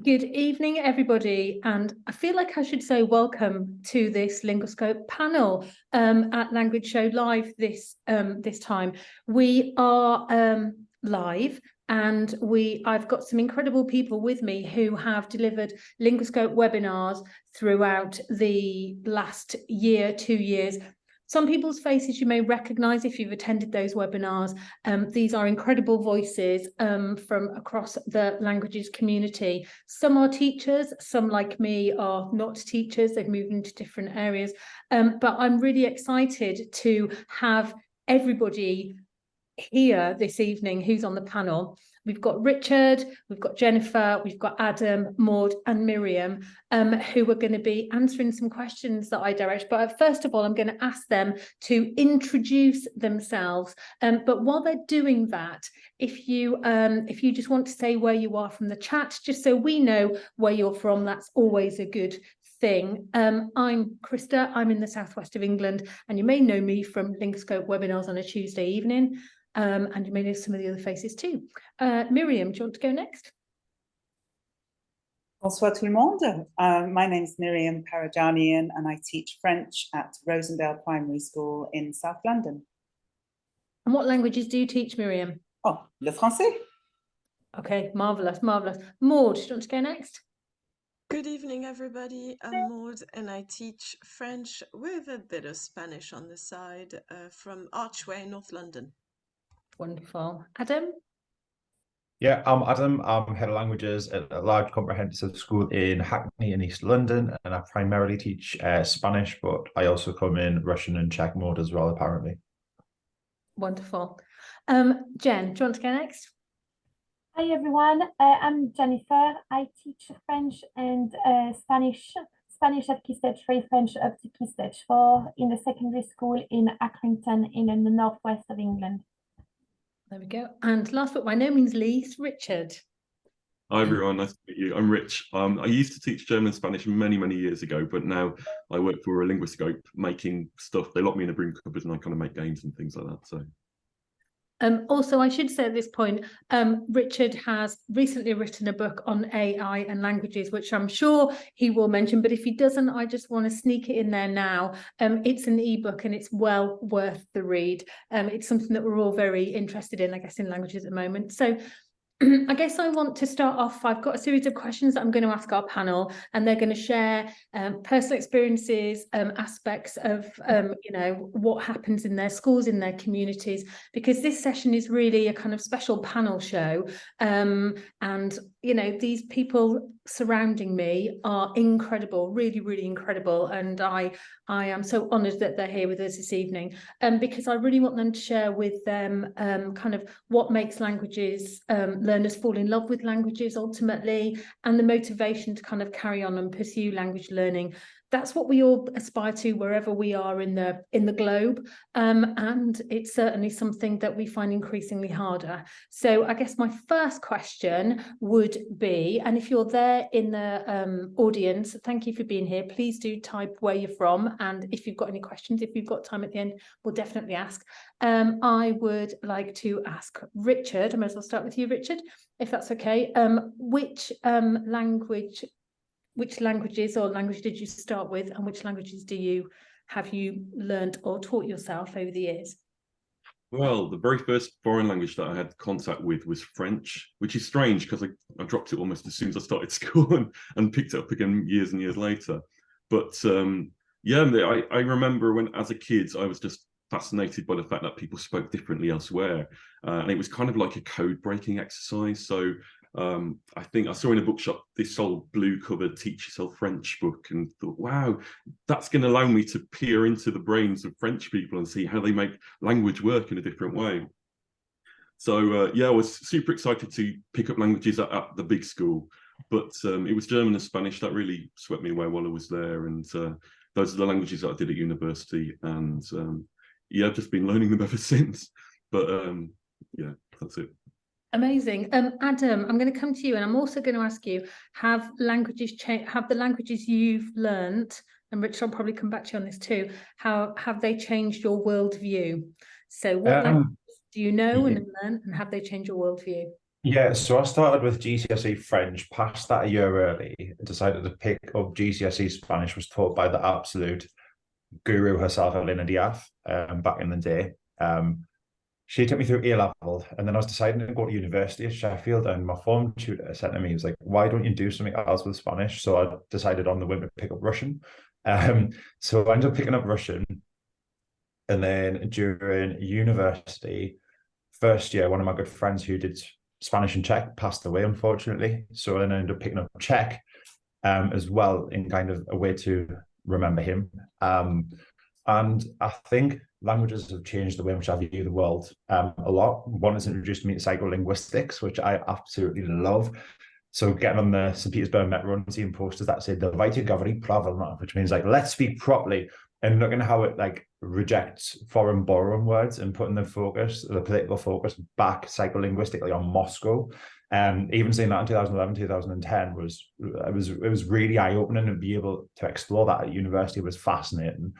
Good evening, everybody, and I feel like I should say welcome to this Linguascope panel at Language Show Live this time. We are live, and I've got some incredible people with me who have delivered Linguascope webinars throughout the last year, 2 years. Some people's faces you may recognise if you've attended those webinars. These are incredible voices from across the languages community. Some are teachers, some like me are not teachers, they've moved into different areas. But I'm really excited to have everybody here this evening who's on the panel. We've got Richard, we've got Jennifer, we've got Adam, Maud and Miriam, who are going to be answering some questions that I direct. But first of all, I'm going to ask them to introduce themselves. But while they're doing that, if you just want to say where you are from the chat, just so we know where you're from, that's always a good thing. I'm Krista, I'm in the southwest of England, and you may know me from Linguascope webinars on a Tuesday evening. And you may know some of the other faces too. Miriam, do you want to go next? Bonsoir tout le monde. My name is Miriam Parajanian and I teach French at Rosendale Primary School in South London. And what languages do you teach, Miriam? Oh, le français. Okay, marvellous, marvellous. Maud, do you want to go next? Good evening, everybody. I'm Maud and I teach French with a bit of Spanish on the side from Archway, North London. Wonderful. Adam? Yeah, I'm Adam. I'm head of languages at a large comprehensive school in Hackney in East London, and I primarily teach Spanish, but I also come in Russian and Czech mode as well, apparently. Wonderful. Jen, do you want to go next? Hi everyone, I'm Jennifer. I teach French and Spanish at Key Stage 3, French up to Key Stage 4 in the secondary school in Accrington in the northwest of England. There we go. And last but by no means least, Richard. Hi everyone, nice to meet you. I'm Rich. I used to teach German and Spanish many, many years ago, but now I work for a Linguascope making stuff. They lock me in a broom cupboard and I kind of make games and things like that. So. Also, I should say at this point, Richard has recently written a book on AI and languages, which I'm sure he will mention. But if he doesn't, I just want to sneak it in there now. It's an ebook and it's well worth the read. It's something that we're all very interested in, I guess, in languages at the moment. So I guess I want to start off. I've got a series of questions that I'm going to ask our panel, and they're going to share personal experiences, aspects of what happens in their schools, in their communities, because this session is really a kind of special panel show. And these people surrounding me are incredible, really, really incredible, and I am so honoured that they're here with us this evening, because I really want them to share with them kind of what makes languages, learners fall in love with languages ultimately, and the motivation to kind of carry on and pursue language learning. That's what we all aspire to wherever we are in the globe, and it's certainly something that we find increasingly harder. So I guess my first question would be, and if you're there in the audience, thank you for being here. Please do type where you're from, and if you've got any questions, if you've got time at the end, we'll definitely ask. I would like to ask Richard, I might as well start with you, Richard, if that's okay. Which languages or language did you start with, and which languages have you learned or taught yourself over the years? Well, the very first foreign language that I had contact with was French, which is strange because I dropped it almost as soon as I started school and picked it up again years and years later. But yeah, I remember when as a kid, I was just fascinated by the fact that people spoke differently elsewhere. And it was kind of like a code breaking exercise. So I think I saw in a bookshop this old blue covered Teach Yourself French book and thought, wow, that's going to allow me to peer into the brains of French people and see how they make language work in a different way. So yeah, I was super excited to pick up languages at the big school, but it was German and Spanish that really swept me away while I was there, and those are the languages that I did at university, and yeah, I've just been learning them ever since. But yeah, that's it. Amazing. Adam, I'm going to come to you, and I'm also going to ask you, have languages changed? Have the languages you've learnt, and Rich, I'll probably come back to you on this too, how have they changed your worldview? So what languages do you know and learn, and have they changed your worldview? Yeah, so I started with GCSE French, passed that a year early, decided to pick up GCSE Spanish, was taught by the absolute guru herself, Elena Diaz, back in the day. She took me through A level, and then I was deciding to go to university at Sheffield, and my form tutor said to me, he was like, "Why don't you do something else with Spanish?" So I decided on the whim to pick up Russian. So I ended up picking up Russian, and then during university, first year, one of my good friends who did Spanish and Czech passed away, unfortunately. So then I ended up picking up Czech as well in kind of a way to remember him. And I think languages have changed the way in which I view the world a lot. One has introduced me to psycholinguistics, which I absolutely love. So getting on the St. Petersburg metro and seeing posters that say "Давайте говорить правильно," which means like let's speak properly, and looking at how it like rejects foreign borrowing words and putting the political focus back psycholinguistically on Moscow. Even seeing that in 2011, 2010 was really eye-opening, and be able to explore that at university was fascinating.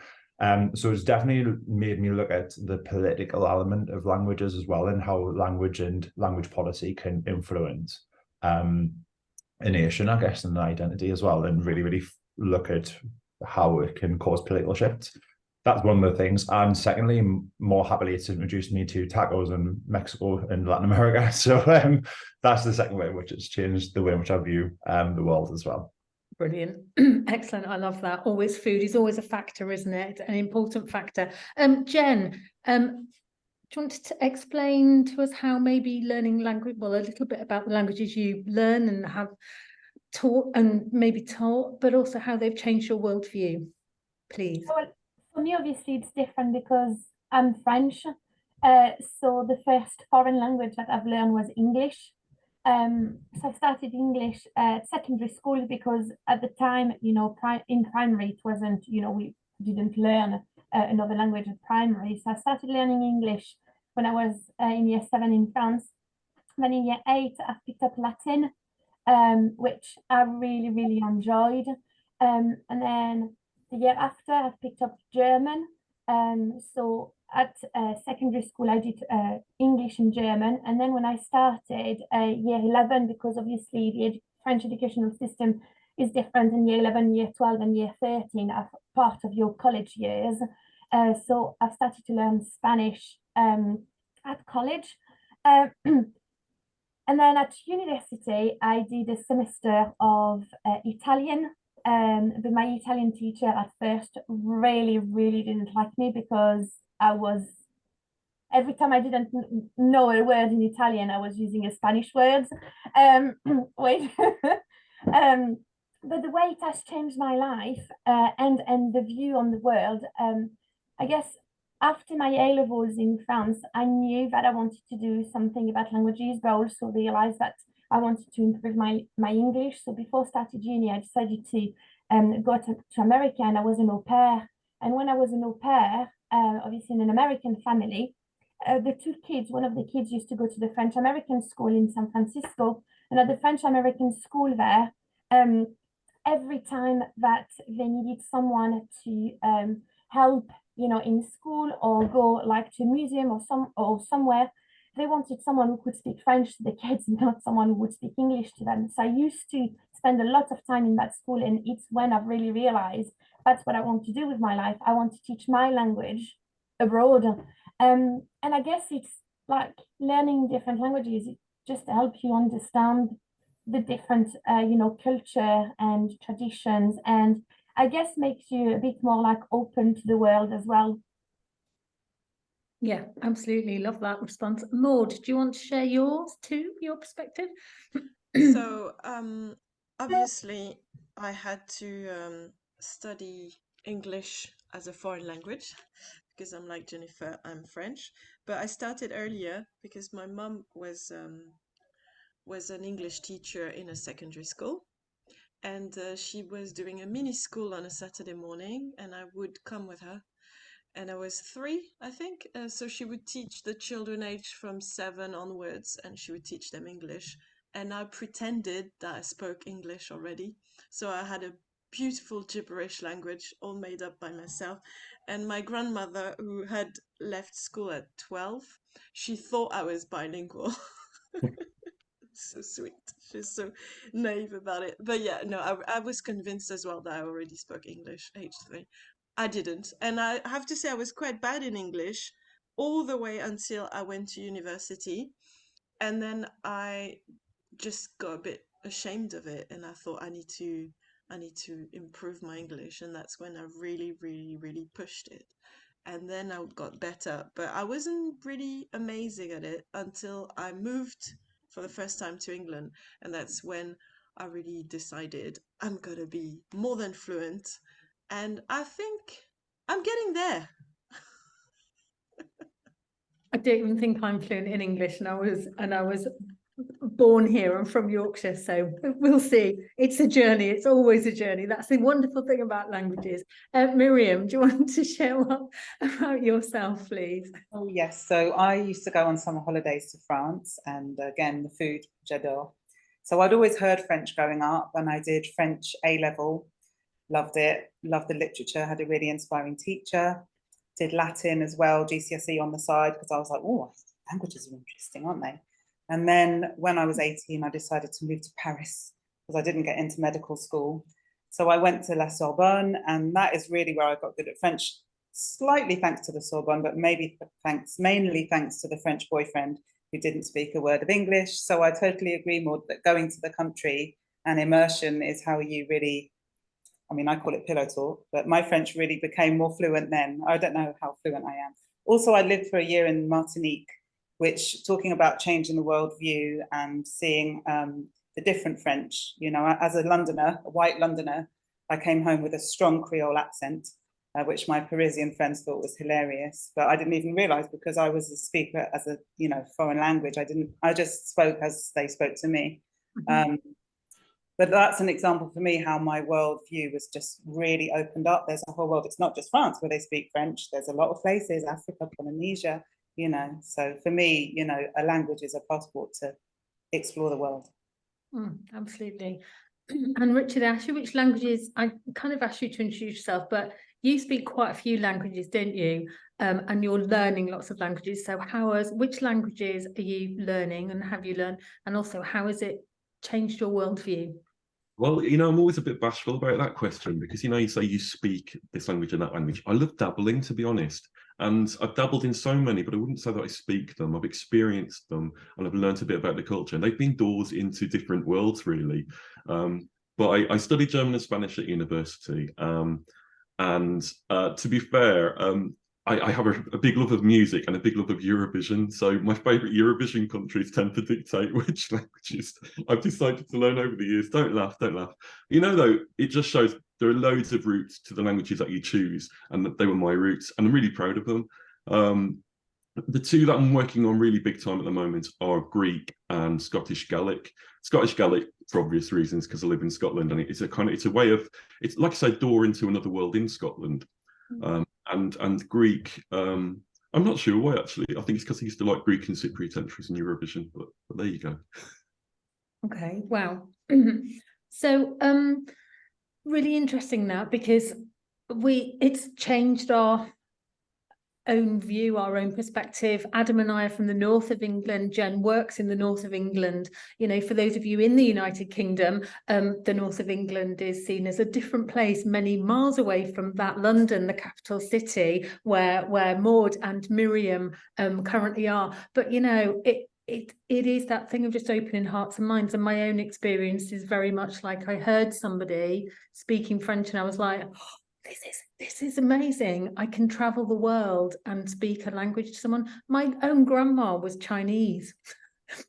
So it's definitely made me look at the political element of languages as well, and how language and language policy can influence a nation, I guess, and an identity as well, and really, really look at how it can cause political shifts. That's one of the things. And secondly, more happily, it's introduced me to tacos in Mexico and Latin America. So that's the second way in which it's changed the way in which I view the world as well. Brilliant. Excellent. I love that. Always food is always a factor, isn't it? An important factor. Jen, do you want to explain to us how maybe learning language, well, a little bit about the languages you learn and have taught and maybe taught, but also how they've changed your worldview, please? Well, for me, obviously, it's different because I'm French. So the first foreign language that I've learned was English. So I started English at secondary school because at the time, in primary, it wasn't, we didn't learn another language at primary. So I started learning English when I was in year 7 in France. Then in year 8, I picked up Latin, which I really, really enjoyed. And then the year after, I picked up German. So at secondary school, I did English and German. And then when I started year 11, because obviously the French educational system is different in year 11, year 12, and year 13 are part of your college years. So I've started to learn Spanish at college. And then at university, I did a semester of Italian. But my Italian teacher at first really, really didn't like me because every time I didn't know a word in Italian, I was using a Spanish word. Wait. But the way it has changed my life and the view on the world, I guess after my A-levels in France, I knew that I wanted to do something about languages, but I also realized that I wanted to improve my English. So before starting uni, I decided to go to America, and I was an au pair. And when I was an au pair, obviously in an American family, the two kids, one of the kids used to go to the French-American school in San Francisco, and at the French-American school there, every time that they needed someone to help, in school or go like to a museum or somewhere, they wanted someone who could speak French to the kids, not someone who would speak English to them. So I used to spend a lot of time in that school, and it's when I've really realized that's what I want to do with my life. I want to teach my language abroad. And I guess it's like learning different languages, it just helps you understand the different, culture and traditions, and I guess makes you a bit more like open to the world as well. Yeah, absolutely. Love that response. Maud, do you want to share yours too, your perspective? So obviously I had to study English as a foreign language because I'm like Jennifer, I'm French. But I started earlier because my mum was an English teacher in a secondary school, and she was doing a mini school on a Saturday morning, and I would come with her. And I was 3, I think. So she would teach the children aged from 7 onwards, and she would teach them English. And I pretended that I spoke English already. So I had a beautiful gibberish language all made up by myself. And my grandmother, who had left school at 12, she thought I was bilingual. just so naive about it. But yeah, no, I was convinced as well that I already spoke English H3. I didn't. And I have to say I was quite bad in English all the way until I went to university. And then I just got a bit ashamed of it, and I thought I need to improve my English, and that's when I really pushed it. And then I got better, but I wasn't really amazing at it until I moved for the first time to England, and that's when I really decided I'm gonna be more than fluent, and I think I'm getting there. I don't even think I'm fluent in English, and I was born here. I'm from Yorkshire, so we'll see. It's a journey. It's always a journey. That's the wonderful thing about languages. Miriam, do you want to share about yourself, please? Oh yes, so I used to go on summer holidays to France, and again the food, j'adore. So I'd always heard French growing up, and I did French A-level, loved it, loved the literature, had a really inspiring teacher, did Latin as well, GCSE on the side, because I was like, oh, languages are interesting, aren't they? And then when I was 18, I decided to move to Paris because I didn't get into medical school. So I went to La Sorbonne, and that is really where I got good at French, slightly thanks to the Sorbonne, but mainly thanks to the French boyfriend who didn't speak a word of English. So I totally agree, Maud, that going to the country and immersion is how you really, I mean, I call it pillow talk, but my French really became more fluent then. I don't know how fluent I am. Also, I lived for a year in Martinique, which, talking about changing the worldview and seeing the different French, you know, as a Londoner, a white Londoner, I came home with a strong Creole accent, which my Parisian friends thought was hilarious, but I didn't even realize because I was a speaker as a, you know, foreign language. I just spoke as they spoke to me. But that's an example for me how my worldview was just really opened up. There's a whole world. It's not just France where they speak French. There's a lot of places, Africa, Polynesia, you know. So for me, you know, a language is a passport to explore the world. Absolutely. And Richard, I asked you which languages, I kind of asked you to introduce yourself, but you speak quite a few languages, don't you? And you're learning lots of languages. So which languages are you learning, and have you learned? And also, how has it changed your worldview? Well, you know, I'm always a bit bashful about that question because, you know, you say you speak this language and that language. I love dabbling, to be honest. And I've dabbled in so many, but I wouldn't say that I speak them. I've experienced them and I've learned a bit about the culture. And they've been doors into different worlds, really. But I studied German and Spanish at university. And to be fair, I have a big love of music and a big love of Eurovision. So my favourite Eurovision countries tend to dictate which languages I've decided to learn over the years. Don't laugh, don't laugh. You know, though, it just shows there are loads of roots to the languages that you choose, and that they were my roots, and I'm really proud of them. The two that I'm working on really big time at the moment are Greek and Scottish Gaelic. Scottish Gaelic for obvious reasons because I live in Scotland, and it's a way of, it's like I said, door into another world in Scotland. And Greek, I'm not sure why actually. I think it's because I used to like Greek and Cypriot entries in Eurovision, but there you go. Okay, wow. So really interesting that, because it's changed our own view, our own perspective. Adam and I are from the north of England. Jen works in the north of England. You know, for those of you in the United Kingdom, the north of England is seen as a different place, many miles away from that London, the capital city, where Maud and Miriam currently are. But you know, it is that thing of just opening hearts and minds. And my own experience is very much like I heard somebody speaking French and I was like, oh, this is amazing. I can travel the world and speak a language to someone. My own grandma was Chinese.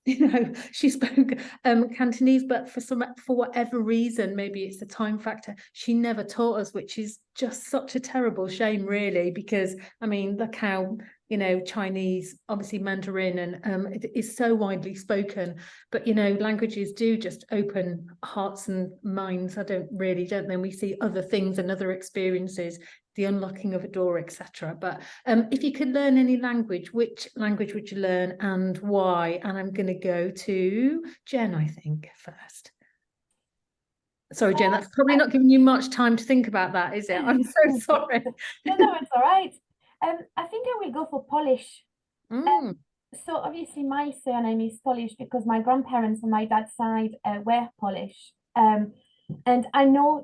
You know, she spoke Cantonese, but for whatever reason, maybe it's the time factor, she never taught us, which is just such a terrible shame, really, because I mean, look how, you know, Chinese, obviously Mandarin, and it is so widely spoken, but you know, languages do just open hearts and minds. Don't they? We see other things and other experiences, the unlocking of a door, etc. But if you could learn any language, which language would you learn and why? And I'm going to go to Jen, I think, first. Sorry, Jen, that's probably not giving you much time to think about that, is it? I'm so sorry. No, it's all right. I think I will go for Polish. So obviously my surname is Polish because my grandparents on my dad's side were Polish. And I know,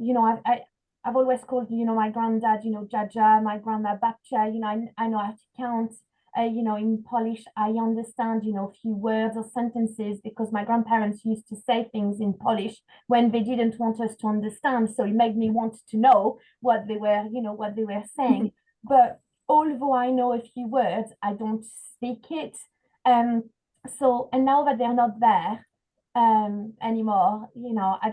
I've always called, my granddad, Jaja, my grandma Babcia, I know how to count. In Polish, I understand, a few words or sentences because my grandparents used to say things in Polish when they didn't want us to understand. So it made me want to know what they were saying. But although I know a few words, I don't speak it. Um, and now that they're not there anymore, I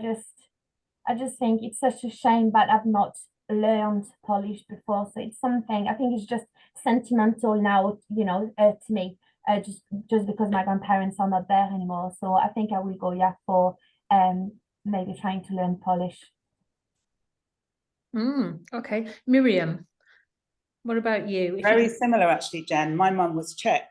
just think it's such a shame that I've not learned Polish before. So it's something I think it's just sentimental now, to me, just because my grandparents are not there anymore. So I think I will go, yeah, for maybe trying to learn Polish. Okay, Miriam, what about you? Very similar, actually, Jen. My mum was Czech,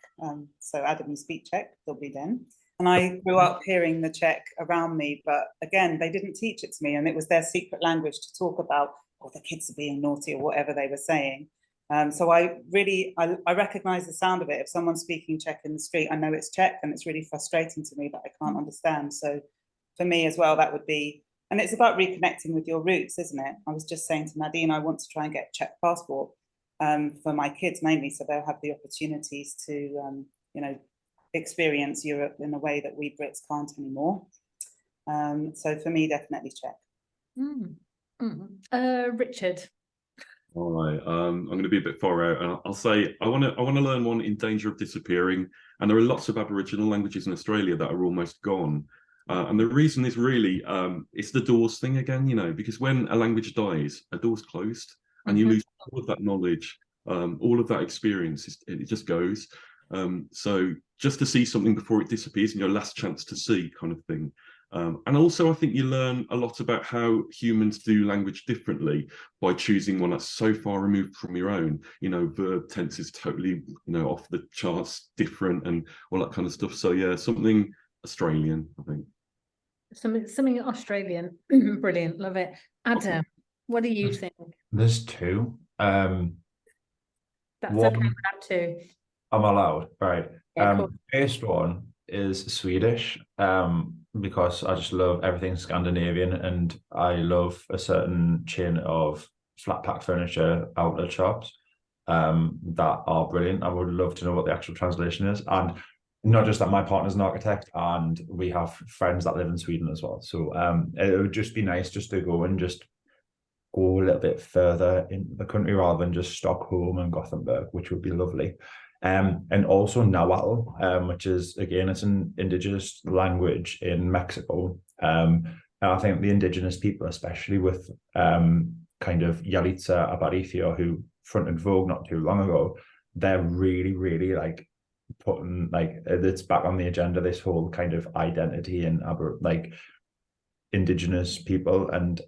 so Adam, you speak Czech, dobrý den. And I grew up hearing the Czech around me, but again, they didn't teach it to me, and it was their secret language to talk about, oh, the kids are being naughty or whatever they were saying. So I recognize the sound of it. If someone's speaking Czech in the street, I know it's Czech, and it's really frustrating to me that I can't understand. So for me as well, that would be, and it's about reconnecting with your roots, isn't it? I was just saying to Nadine, I want to try and get a Czech passport for my kids mainly, so they'll have the opportunities to, experience Europe in a way that we Brits can't anymore. So for me, definitely Czech. Richard. All right, I'm going to be a bit far out, and I'll say I want to learn one in danger of disappearing. And there are lots of Aboriginal languages in Australia that are almost gone. And the reason is really it's the doors thing again, because when a language dies, a door's closed, and you lose all of that knowledge, all of that experience. It just goes. So just to see something before it disappears, and your last chance to see, kind of thing. And also, I think you learn a lot about how humans do language differently by choosing one that's so far removed from your own. Verb tense is totally, off the charts, different, and all that kind of stuff. So yeah, something Australian, I think. Something Australian. Brilliant, love it. Adam, what do you think? There's two. That's one, okay with that too. I'm allowed, right? Yeah, cool. First one is Swedish, because I just love everything Scandinavian, and I love a certain chain of flat pack furniture outlet shops that are brilliant. I would love to know what the actual translation is, and not just that my partner's an architect, and we have friends that live in Sweden as well. So it would just be nice just to go and just go a little bit further in the country rather than just Stockholm and Gothenburg, which would be lovely. And also Nahuatl, which is, again, it's an indigenous language in Mexico. And I think the indigenous people, especially with kind of Yalitza Aparicio, who fronted Vogue not too long ago, they're really, really like putting, like, it's back on the agenda, this whole kind of identity and like indigenous people. And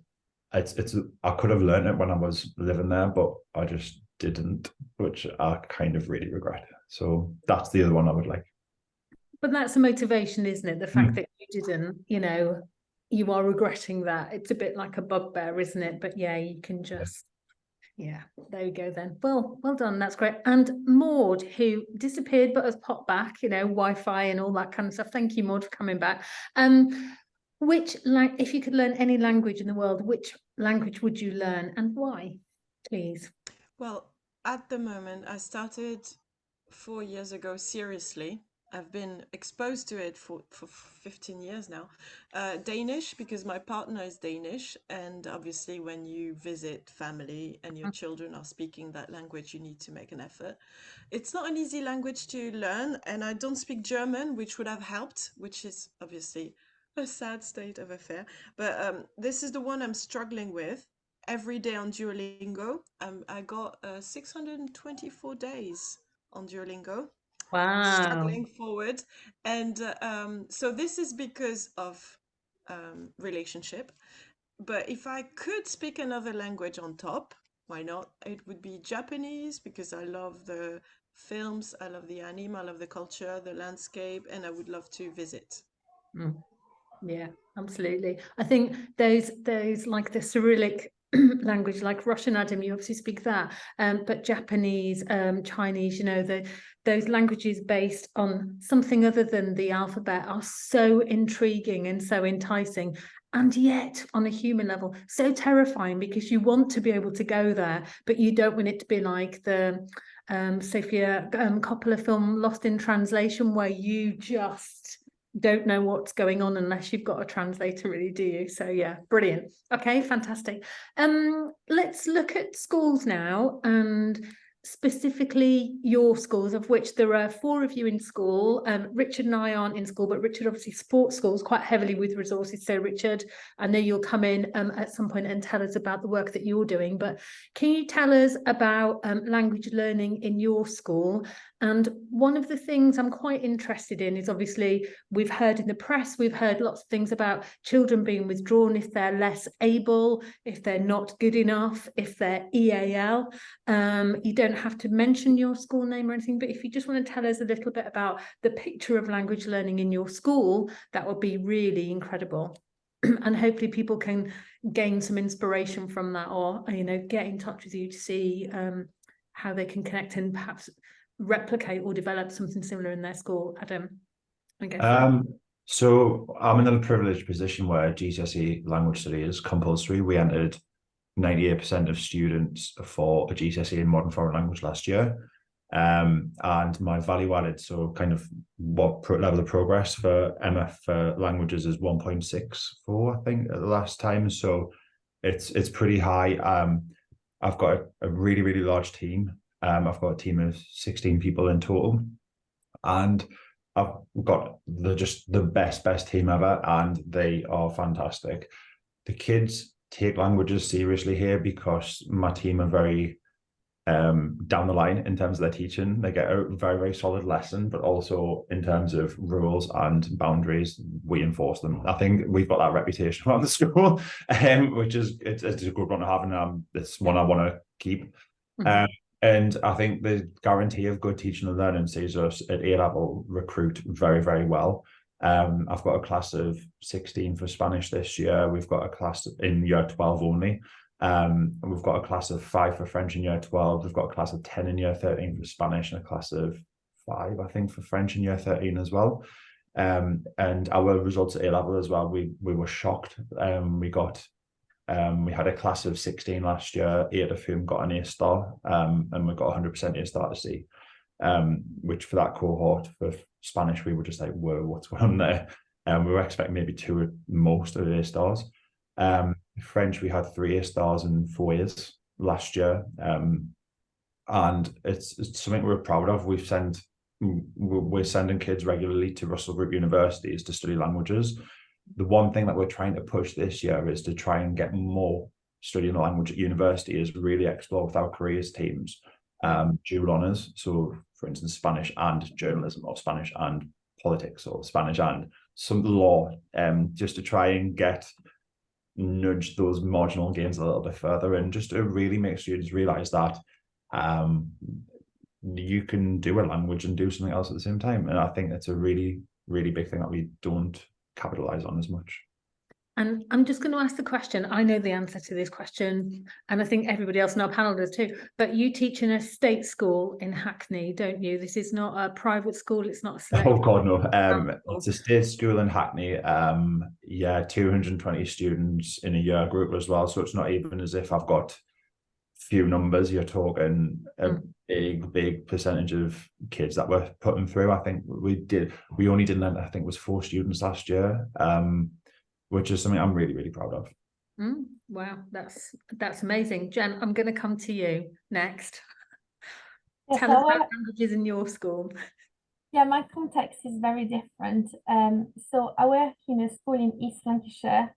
it's I could have learned it when I was living there, but I just didn't, which I kind of really regret. So that's the other one I would like. But that's a motivation, isn't it? The fact that you didn't, you are regretting that. It's a bit like a bugbear, isn't it? But yeah, you can just, yeah, there you go then. Well done, that's great. And Maud, who disappeared but has popped back, Wi-Fi and all that kind of stuff. Thank you, Maud, for coming back. If you could learn any language in the world, which language would you learn and why, please? Well, at the moment, I started 4 years ago, seriously. I've been exposed to it for 15 years now. Danish, because my partner is Danish. And obviously, when you visit family and your children are speaking that language, you need to make an effort. It's not an easy language to learn. And I don't speak German, which would have helped, which is obviously a sad state of affair. But this is the one I'm struggling with. Every day on Duolingo, I got 624 days on Duolingo. Wow. Struggling forward. And so this is because of relationship. But if I could speak another language on top, why not? It would be Japanese, because I love the films, I love the anime, I love the culture, the landscape, and I would love to visit. Yeah, absolutely. I think those like the Cyrillic language like Russian, Adam, you obviously speak that, but Japanese, Chinese, you know, those languages based on something other than the alphabet are so intriguing and so enticing. And yet, on a human level, so terrifying, because you want to be able to go there, but you don't want it to be like the Sofia Coppola film Lost in Translation, where you just don't know what's going on unless you've got a translator, really, do you? So yeah, brilliant. Okay, fantastic. Let's look at schools now, and specifically your schools, of which there are 4 of you in school. Richard and I aren't in school, but Richard obviously supports schools quite heavily with resources. So Richard, I know you'll come in at some point and tell us about the work that you're doing, but can you tell us about language learning in your school? And one of the things I'm quite interested in is, obviously, we've heard in the press, we've heard lots of things about children being withdrawn if they're less able, if they're not good enough, if they're EAL. You don't have to mention your school name or anything, but if you just want to tell us a little bit about the picture of language learning in your school, that would be really incredible. And hopefully people can gain some inspiration from that, or, you know, get in touch with you to see how they can connect and perhaps replicate or develop something similar in their school. Adam, I guess. So I'm in a privileged position where GCSE language study is compulsory. We entered 98% of students for a GCSE in modern foreign language last year. And my value added, so kind of what level of progress for MF languages is 1.64, I think, at the last time. So it's pretty high. I've got a really, really large team. I've got a team of 16 people in total, and I've got just the best team ever, and they are fantastic. The kids take languages seriously here because my team are very down the line in terms of their teaching. They get a very, very solid lesson, but also in terms of rules and boundaries, we enforce them. I think we've got that reputation around the school, which is it's a good one to have, and it's one I want to keep. And I think the guarantee of good teaching and learning sees us at A-level recruit very, very well. I've got a class of 16 for Spanish this year. We've got a class in year 12 only. And we've got a class of 5 for French in year 12. We've got a class of 10 in year 13 for Spanish, and a class of 5, I think, for French in year 13 as well. And our results at A-level as well, we were shocked. We had a class of 16 last year, 8 of whom got an A star, and we got 100% A star to C, which for that cohort for Spanish, we were just like, whoa, what's going on there? We were expecting maybe 2 at most of A stars. French, we had 3 A stars and 4 A's last year, and it's something we're proud of. We're sending kids regularly to Russell Group universities to study languages. The one thing that we're trying to push this year is to try and get more studying the language at university, is really explore with our careers teams dual honours. So, for instance, Spanish and journalism, or Spanish and politics, or Spanish and some law, just to try and nudge those marginal gains a little bit further, and just to really make students realise that you can do a language and do something else at the same time. And I think that's a really, really big thing that we don't capitalize on as much. And I'm just going to ask the question. I know the answer to this question, and I think everybody else in our panel does too, but you teach in a state school in Hackney, don't you? This is not a private school, it's not a select. Oh God, no. It's a state school in Hackney. 220 students in a year group as well. So it's not even as if I've got few numbers. You're talking a big percentage of kids that we're putting through. I think we only did, I think it was 4 students last year, which is something I'm really, really proud of. Wow, that's amazing. Jen, I'm going to come to you next. Yes, Tell us about languages in your school. Yeah, my context is very different. So I work in a school in East Lancashire,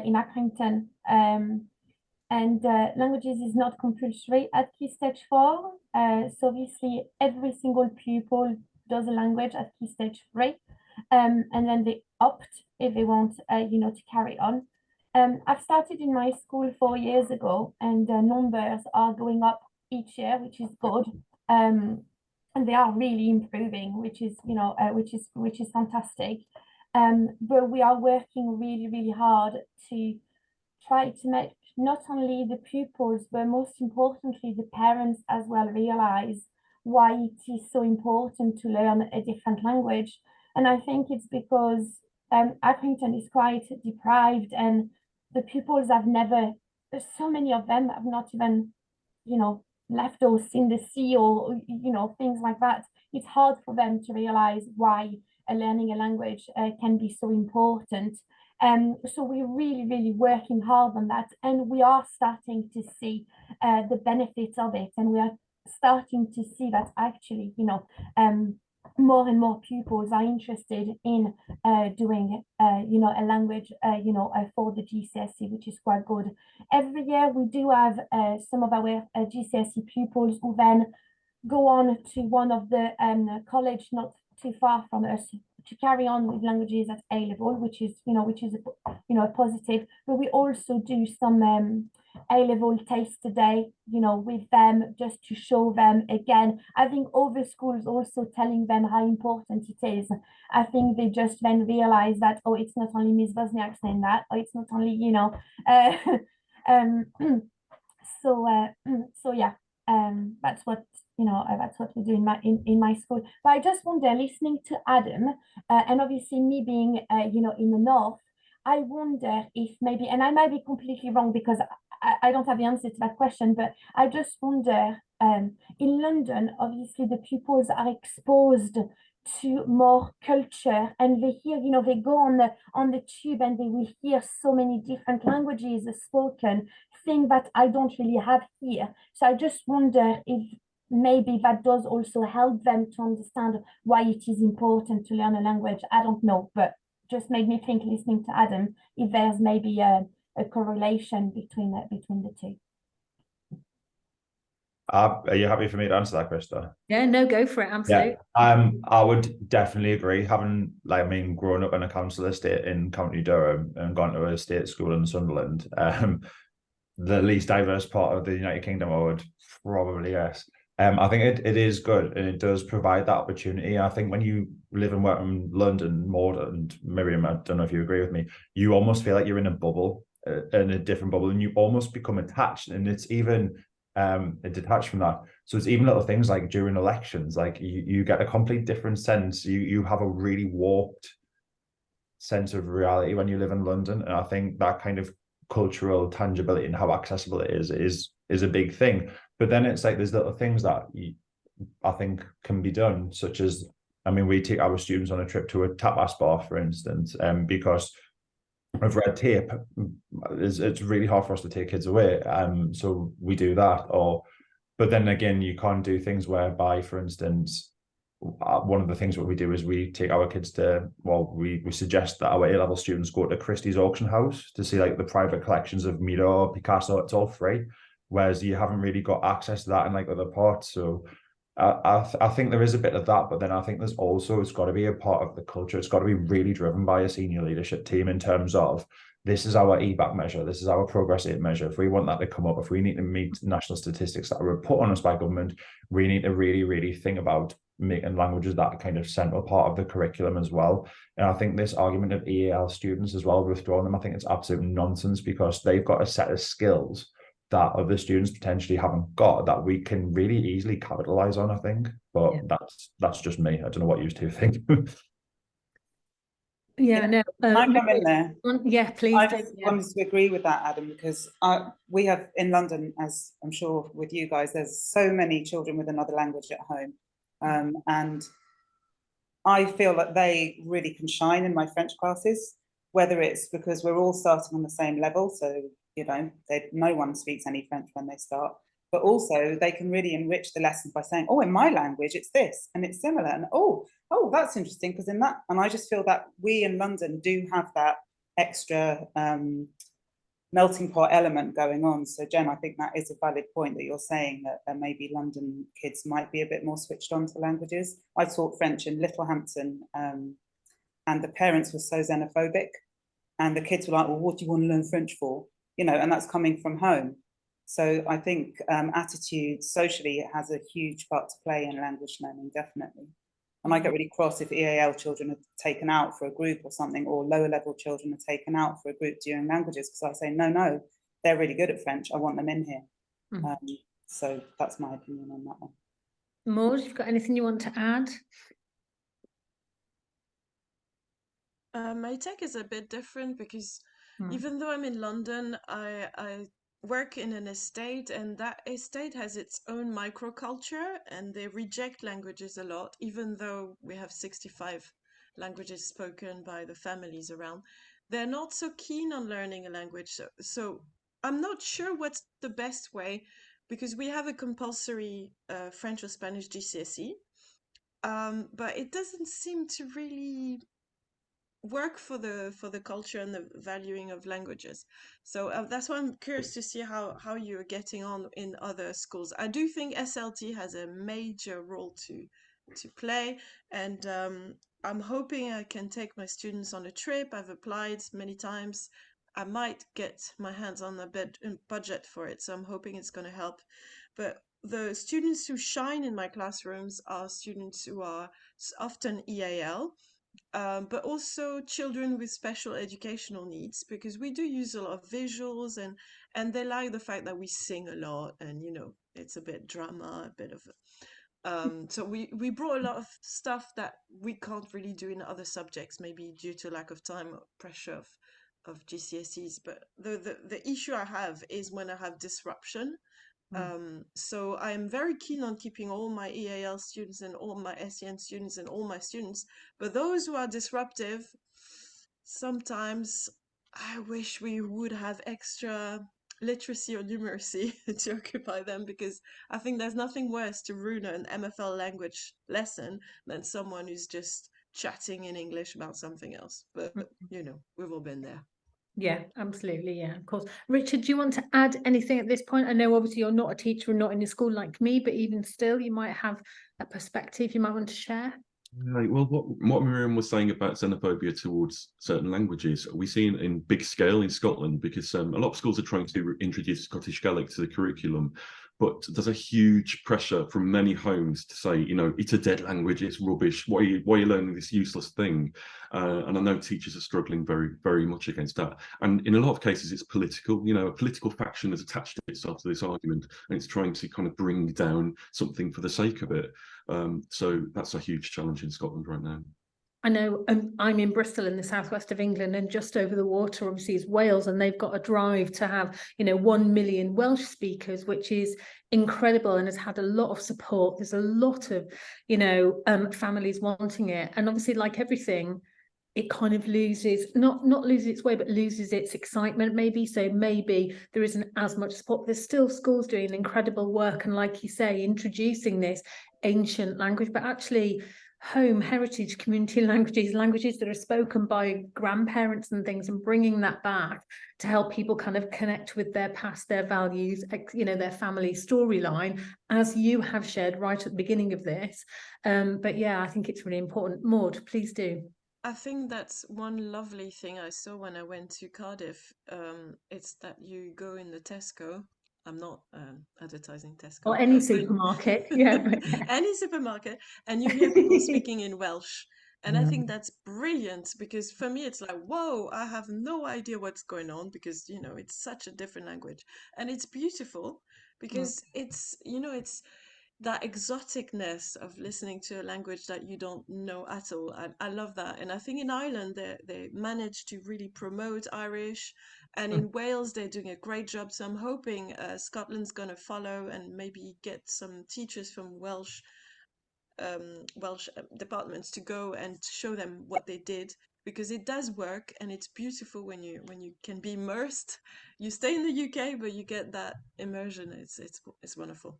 in Accrington, and languages is not compulsory at Key Stage 4. So obviously every single pupil does a language at Key Stage 3, and then they opt if they want, to carry on. I've started in my school 4 years ago, and numbers are going up each year, which is good. And they are really improving, which is fantastic. But we are working really, really hard to try to make not only the pupils, but most importantly, the parents as well realize why it is so important to learn a different language. And I think it's because Accrington is quite deprived, and the pupils have never, so many of them have not even, left or seen the sea or, things like that. It's hard for them to realize why learning a language can be so important. So we're really, really working hard on that, and we are starting to see the benefits of it, and we are starting to see that actually, more and more pupils are interested in doing, a language, for the GCSE, which is quite good. Every year we do have some of our GCSE pupils who then go on to one of the college not too far from us to carry on with languages at A level, which is a positive. But we also do some A level taste today, with them, just to show them again. I think other schools also telling them how important it is. I think they just then realize that, oh, it's not only Miss Wozniak saying that, or it's not only, so yeah, that's what we do in my school. But I just wonder, listening to Adam, and obviously me being in the north, I wonder if maybe, and I might be completely wrong because I don't have the answer to that question, but I just wonder, in London, obviously the pupils are exposed to more culture, and they hear, they go on the tube and they will hear so many different languages spoken, thing that I don't really have here. So I just wonder if maybe that does also help them to understand why it is important to learn a language. I don't know, but just made me think, listening to Adam, if there's maybe a correlation between the two. Are you happy for me to answer that, Krista? Yeah, no, go for it. Absolutely. Yeah, I would definitely agree. Having, grown up in a council estate in County Durham and gone to a state school in Sunderland, the least diverse part of the United Kingdom, I would probably guess. I think it is good, and it does provide that opportunity. I think when you live and work in London, Maud and Miriam, I don't know if you agree with me, you almost feel like you're in a bubble, in a different bubble, and you almost become attached, and it's even detached from that. So it's even little things like during elections, like you get a complete different sense. You have a really warped sense of reality when you live in London, and I think that kind of cultural tangibility and how accessible it is a big thing. But then it's like there's little things that I think can be done, such as, we take our students on a trip to a tapas bar, for instance, because of red tape. It's really hard for us to take kids away, so we do that. But then again, you can't do things whereby, for instance, one of the things what we do is we take our kids to, we suggest that our A-level students go to Christie's auction house to see like the private collections of Miro, Picasso. It's all free, whereas you haven't really got access to that in like other parts. So I think there is a bit of that, but then I think there's also, it's got to be a part of the culture. It's got to be really driven by a senior leadership team in terms of, this is our EBAC measure, this is our progress rate measure. If we want that to come up, if we need to meet national statistics that are put on us by government, we need to really, really think about making languages that kind of central part of the curriculum as well. And I think this argument of EAL students as well, withdrawing them, I think it's absolute nonsense, because they've got a set of skills that other students potentially haven't got, that we can really easily capitalize on, I think. But yeah, that's just me. I don't know what you two think. No. I come in there. Yeah, please. I just wanted to agree with that, Adam, because we have in London, as I'm sure with you guys, there's so many children with another language at home, and I feel that they really can shine in my French classes, whether it's because we're all starting on the same level, so no one speaks any French when they start, but also they can really enrich the lesson by saying, oh, in my language it's this and it's similar, and oh that's interesting, because in that, and I just feel that we in London do have that extra melting pot element going on. So Jen, I think that is a valid point that you're saying, that maybe London kids might be a bit more switched on to languages. I taught French in Littlehampton, and the parents were so xenophobic, and the kids were like, well, what do you want to learn French for? And that's coming from home. So I think attitude socially, it has a huge part to play in language learning, definitely. And I get really cross if EAL children are taken out for a group or something, or lower level children are taken out for a group during languages, because I say, no, they're really good at French. I want them in here. Mm. So that's my opinion on that one. Maud, you've got anything you want to add? My take is a bit different because Mm. even though I'm in London, I work in an estate, and that estate has its own microculture, and they reject languages a lot, even though we have 65 languages spoken by the families around. They're not so keen on learning a language. So I'm not sure what's the best way, because we have a compulsory French or Spanish GCSE, but it doesn't seem to really work for the culture and the valuing of languages. So that's why I'm curious to see how you're getting on in other schools. I do think SLT has a major role to play, and I'm hoping I can take my students on a trip. I've applied many times. I might get my hands on a budget for it, so I'm hoping it's going to help. But the students who shine in my classrooms are students who are often EAL, but also children with special educational needs, because we do use a lot of visuals, and they like the fact that we sing a lot, and it's a bit drama, a bit of so we brought a lot of stuff that we can't really do in other subjects, maybe due to lack of time or pressure of GCSEs. But the issue I have is when I have disruption. So I'm very keen on keeping all my EAL students and all my SEN students and all my students, but those who are disruptive, sometimes I wish we would have extra literacy or numeracy to occupy them, because I think there's nothing worse to ruin an MFL language lesson than someone who's just chatting in English about something else. But we've all been there. Yeah, absolutely. Yeah, of course. Richard, do you want to add anything at this point? I know obviously you're not a teacher and not in a school like me, but even still, you might have a perspective you might want to share. Right. Well, what Miriam was saying about xenophobia towards certain languages, we see in big scale in Scotland, because a lot of schools are trying to introduce Scottish Gaelic to the curriculum, but there's a huge pressure from many homes to say, it's a dead language, it's rubbish. Why are you learning this useless thing? And I know teachers are struggling very, very much against that. And in a lot of cases, it's political. A political faction has attached itself to this argument, and it's trying to kind of bring down something for the sake of it. So that's a huge challenge in Scotland right now. I know I'm in Bristol in the southwest of England, and just over the water obviously is Wales, and they've got a drive to have 1 million Welsh speakers, which is incredible and has had a lot of support. There's a lot of families wanting it, and obviously, like everything, it kind of loses not loses its way, but loses its excitement maybe. So maybe there isn't as much support. There's still schools doing incredible work, and like you say, introducing this ancient language, but actually home heritage community languages that are spoken by grandparents and things, and bringing that back to help people kind of connect with their past, their values, their family storyline, as you have shared right at the beginning of this. But yeah, I think it's really important. Maud, please do. I think that's one lovely thing I saw when I went to Cardiff. It's that you go in the Tesco. I'm not advertising Tesco. Or any supermarket. Any supermarket. And you hear people speaking in Welsh. And I think that's brilliant, because for me, it's like, whoa, I have no idea what's going on, because, it's such a different language. And it's beautiful because it's that exoticness of listening to a language that you don't know at all. I love that. And I think in Ireland, they managed to really promote Irish, and in Wales, they're doing a great job. So I'm hoping Scotland's going to follow, and maybe get some teachers from Welsh departments to go and show them what they did, because it does work, and it's beautiful when you can be immersed. You stay in the UK, but you get that immersion. It's wonderful.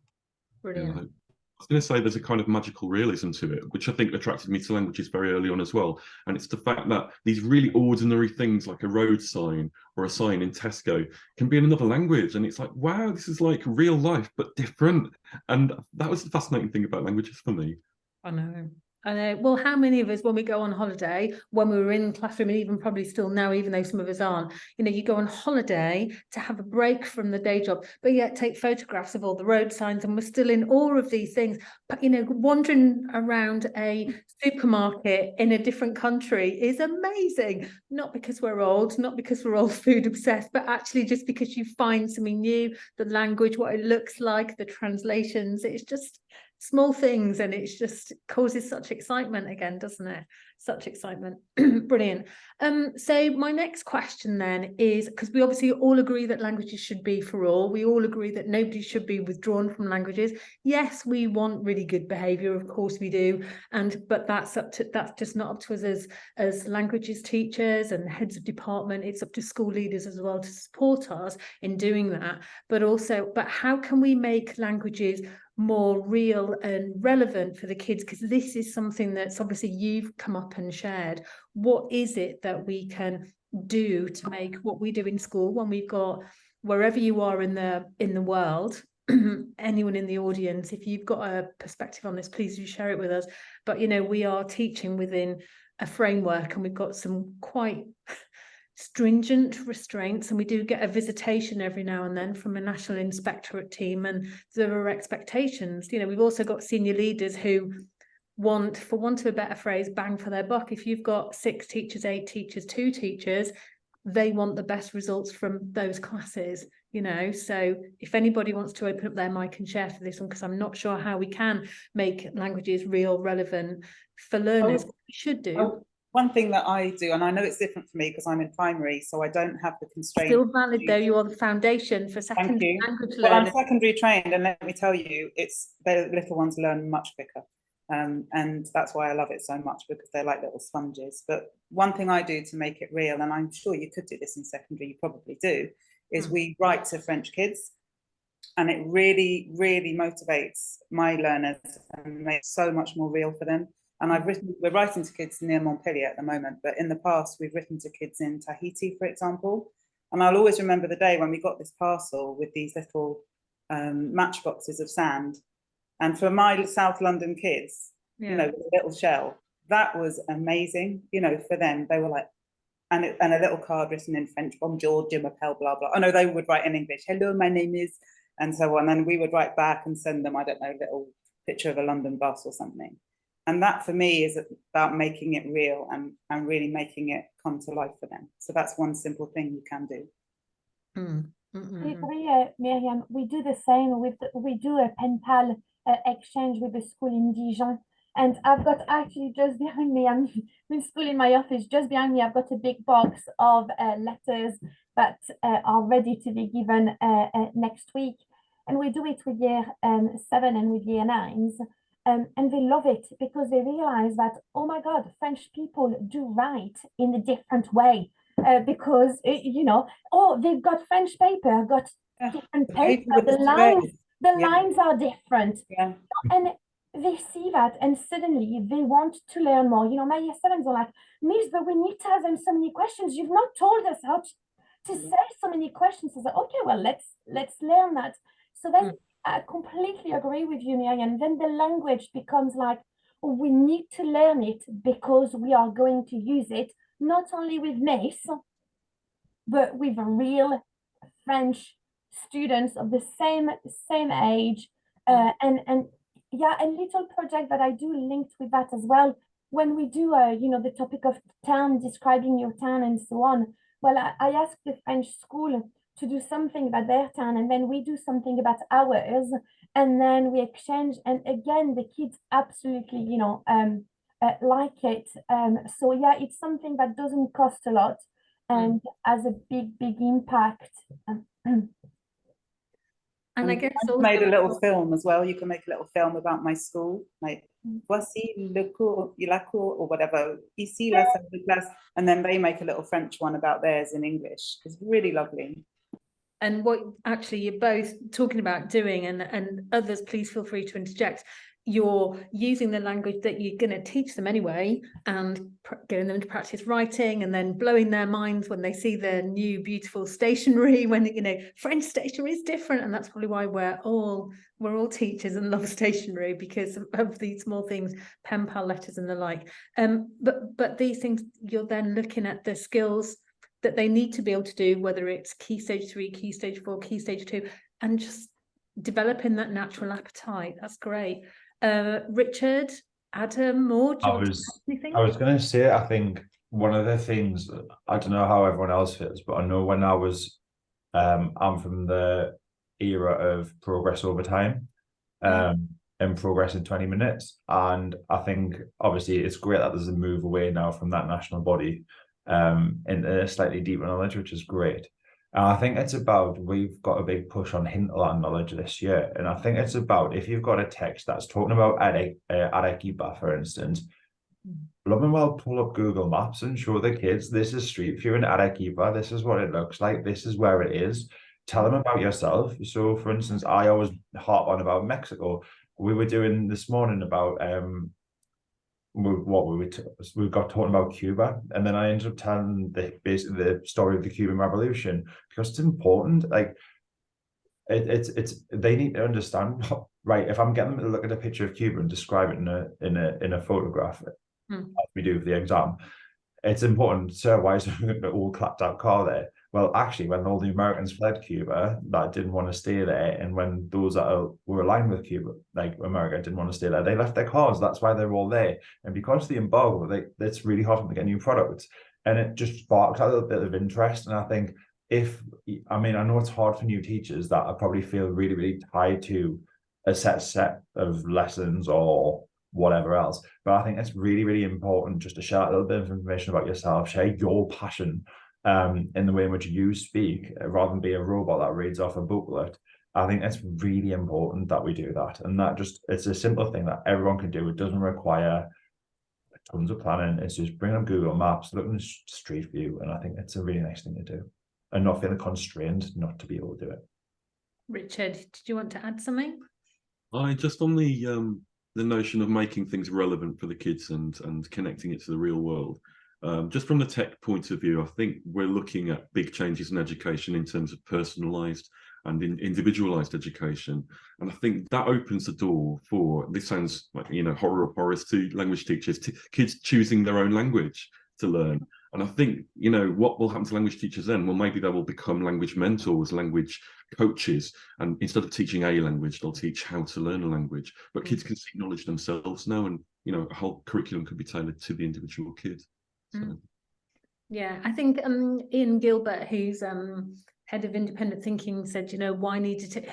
Brilliant. I was going to say there's a kind of magical realism to it, which I think attracted me to languages very early on as well. And it's the fact that these really ordinary things, like a road sign or a sign in Tesco, can be in another language. And it's like, wow, this is like real life, but different. And that was the fascinating thing about languages for me. I know. I know. Well, how many of us, when we go on holiday, when we were in classroom, and even probably still now, even though some of us aren't, you know, you go on holiday to have a break from the day job, but yet take photographs of all the road signs, and we're still in awe of these things. But, you know, wandering around a supermarket in a different country is amazing. Not because we're old, not because we're all food obsessed, but actually just because you find something new, the language, what it looks like, the translations. It's just small things, and it's just causes such excitement again, doesn't it? Such excitement. Brilliant. So my next question then is, because we obviously all agree that languages should be for all, we all agree that nobody should be withdrawn from languages. Yes, we want really good behavior, of course we do, but that's just not up to us as languages teachers and heads of department. It's up to school leaders as well to support us in doing that. But how can we make languages more real and relevant for the kids? Because this is something that's obviously you've come up and shared. What is it that we can do to make what we do in school, when we've got, wherever you are in the world, anyone in the audience, if you've got a perspective on this, please do share it with us. But, you know, we are teaching within a framework, and we've got some quite stringent restraints, and we do get a visitation every now and then from a national inspectorate team, and there are expectations. You know, we've also got senior leaders who want, for want of a better phrase, bang for their buck. If you've got 6 teachers, 8 teachers, 2 teachers, they want the best results from those classes, you know. So if anybody wants to open up their mic and share for this one, because I'm not sure how we can make languages real, relevant for learners. We should do. One thing that I do, and I know it's different for me because I'm in primary, so I don't have the constraint. Still valid though, you are the foundation for secondary language learning. Well, I'm secondary trained, and let me tell you, the little ones learn much quicker. And that's why I love it so much, because they're like little sponges. But one thing I do to make it real, and I'm sure you could do this in secondary, you probably do, is we write to French kids, and it really, really motivates my learners and makes so much more real for them. And we're writing to kids near Montpellier at the moment, but in the past we've written to kids in Tahiti, for example. And I'll always remember the day when we got this parcel with these little matchboxes of sand. And for my South London kids, you know, with a little shell, that was amazing. You know, for them, they were like, and a little card written in French, bonjour, je m'appelle, blah, blah. Oh no, they would write in English, hello, my name is, and so on. And we would write back and send them, I don't know, a little picture of a London bus or something. And that for me is about making it real and really making it come to life for them. So that's one simple thing you can do. I agree, Miriam. We do the same we do a pen pal exchange with the school in Dijon. And I've got actually just behind me, I'm in school in my office, just behind me, I've got a big box of letters that are ready to be given next week. And we do it with year 7 and with year 9s. And they love it because they realize that, oh my God, French people do write in a different way because, you know, oh, they've got French paper, got different paper, the lines are different. Yeah. And they see that and suddenly they want to learn more. You know, my year 7s are like, Miss, but we need to ask them so many questions. You've not told us how to say so many questions. I said, okay, well, let's learn that. So then I completely agree with you, Miriam. Then the language becomes like, oh, we need to learn it because we are going to use it, not only with Miss, but with real French students of the same age. And yeah, a little project that I do linked with that as well. When we do, you know, the topic of town, describing your town and so on. Well, I asked the French school to do something about their town, and then we do something about ours, and then we exchange. And again, the kids absolutely, you know, like it. So yeah, it's something that doesn't cost a lot and has a big impact. And I guess also made a little film as well. You can make a little film about my school, like voici le cours, la cour, or whatever. Ici la salle de classe, and then they make a little French one about theirs in English. It's really lovely. And what actually you're both talking about doing, and others, please feel free to interject. you're using the language that you're going to teach them anyway, and getting them to practice writing, and then blowing their minds when they see the new beautiful stationery, when, you know, French stationery is different. And that's probably why we're all teachers and love stationery, because of these small things, pen pal letters and the like. But these things, you're then looking at the skills that they need to be able to do, whether it's Key Stage 3, Key Stage 4, Key Stage 2, and just developing that natural appetite. That's great. Richard, Adam, Maud, do you want to add anything? I was going to say, I think one of the things, I don't know how everyone else feels, but I know when I was, I'm from the era of progress over time, and progress in 20 minutes. And I think obviously it's great that there's a move away now from that national body, into a slightly deeper knowledge, which is great. And I think it's about, we've got a big push on hinterland knowledge this year. And I think it's about, if you've got a text that's talking about Arequipa, for instance, love and well pull up Google Maps and show the kids, this is street view in Arequipa, this is what it looks like, this is where it is. Tell them about yourself. So, for instance, I always harp on about Mexico. We were doing this morning about we got talking about Cuba, and then I ended up telling basically the story of the Cuban Revolution, because it's important. Like it's they need to understand, right? If I'm getting them to look at a picture of Cuba and describe it in a photograph, as we do for the exam, it's important. So why is there an all clapped out car there? Well, actually, when all the Americans fled Cuba, that didn't want to stay there, and when those that were aligned with Cuba, like America, didn't want to stay there, they left their cars. That's why they're all there. And because of the embargo, it's really hard to get new products, and it just sparked a little bit of interest. And I think I know it's hard for new teachers that I probably feel really, really tied to a set of lessons or whatever else, but I think it's really, really important just to share a little bit of information about yourself, share your passion in the way in which you speak, rather than be a robot that reads off a booklet. I think it's really important that we do that, and that it's a simple thing that everyone can do. It doesn't require tons of planning. It's just bring up Google Maps, look in the street view, and I think it's a really nice thing to do, and not feeling constrained not to be able to do it. Richard, did you want to add something? I just on the notion of making things relevant for the kids and connecting it to the real world. Just from the tech point of view, I think we're looking at big changes in education in terms of personalised and individualised education. And I think that opens the door for, this sounds like, horror of horrors to language teachers, to kids choosing their own language to learn. And I think, what will happen to language teachers then? Well, maybe they will become language mentors, language coaches, and instead of teaching a language, they'll teach how to learn a language. But kids can seek knowledge themselves now, and a whole curriculum could be tailored to the individual kid. So. Yeah, I think Ian Gilbert, who's head of independent thinking, said, why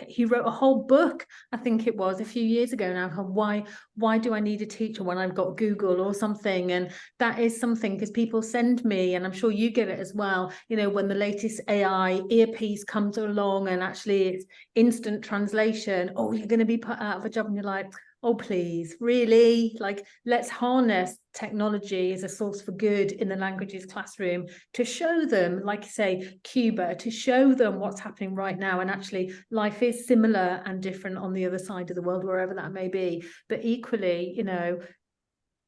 he wrote a whole book, I think it was a few years ago now, why do I need a teacher when I've got Google or something? And that is something, because people send me, and I'm sure you get it as well, when the latest AI earpiece comes along and actually it's instant translation, you're going to be put out of a job, and you're like, oh, please, really? Like, let's harness technology as a source for good in the languages classroom to show them, like you say, Cuba, to show them what's happening right now. And actually, life is similar and different on the other side of the world, wherever that may be. But equally,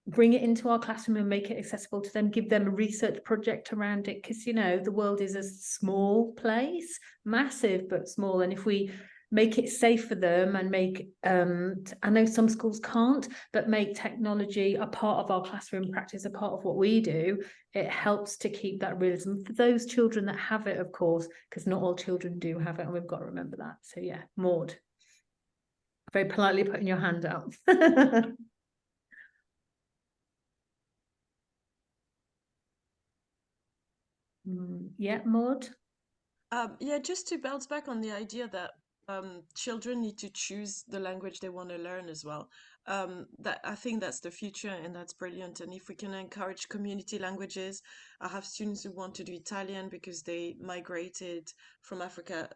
bring it into our classroom and make it accessible to them, give them a research project around it, because, the world is a small place, massive, but small. And if we make it safe for them and make, I know some schools can't, but make technology a part of our classroom practice, a part of what we do, it helps to keep that realism for those children that have it, of course, because not all children do have it, and we've got to remember that. So yeah, Maud, very politely putting your hand up. Yeah, Maud? Yeah, just to bounce back on the idea that children need to choose the language they want to learn as well. That I think that's the future, and that's brilliant. And if we can encourage community languages, I have students who want to do Italian because they migrated from Africa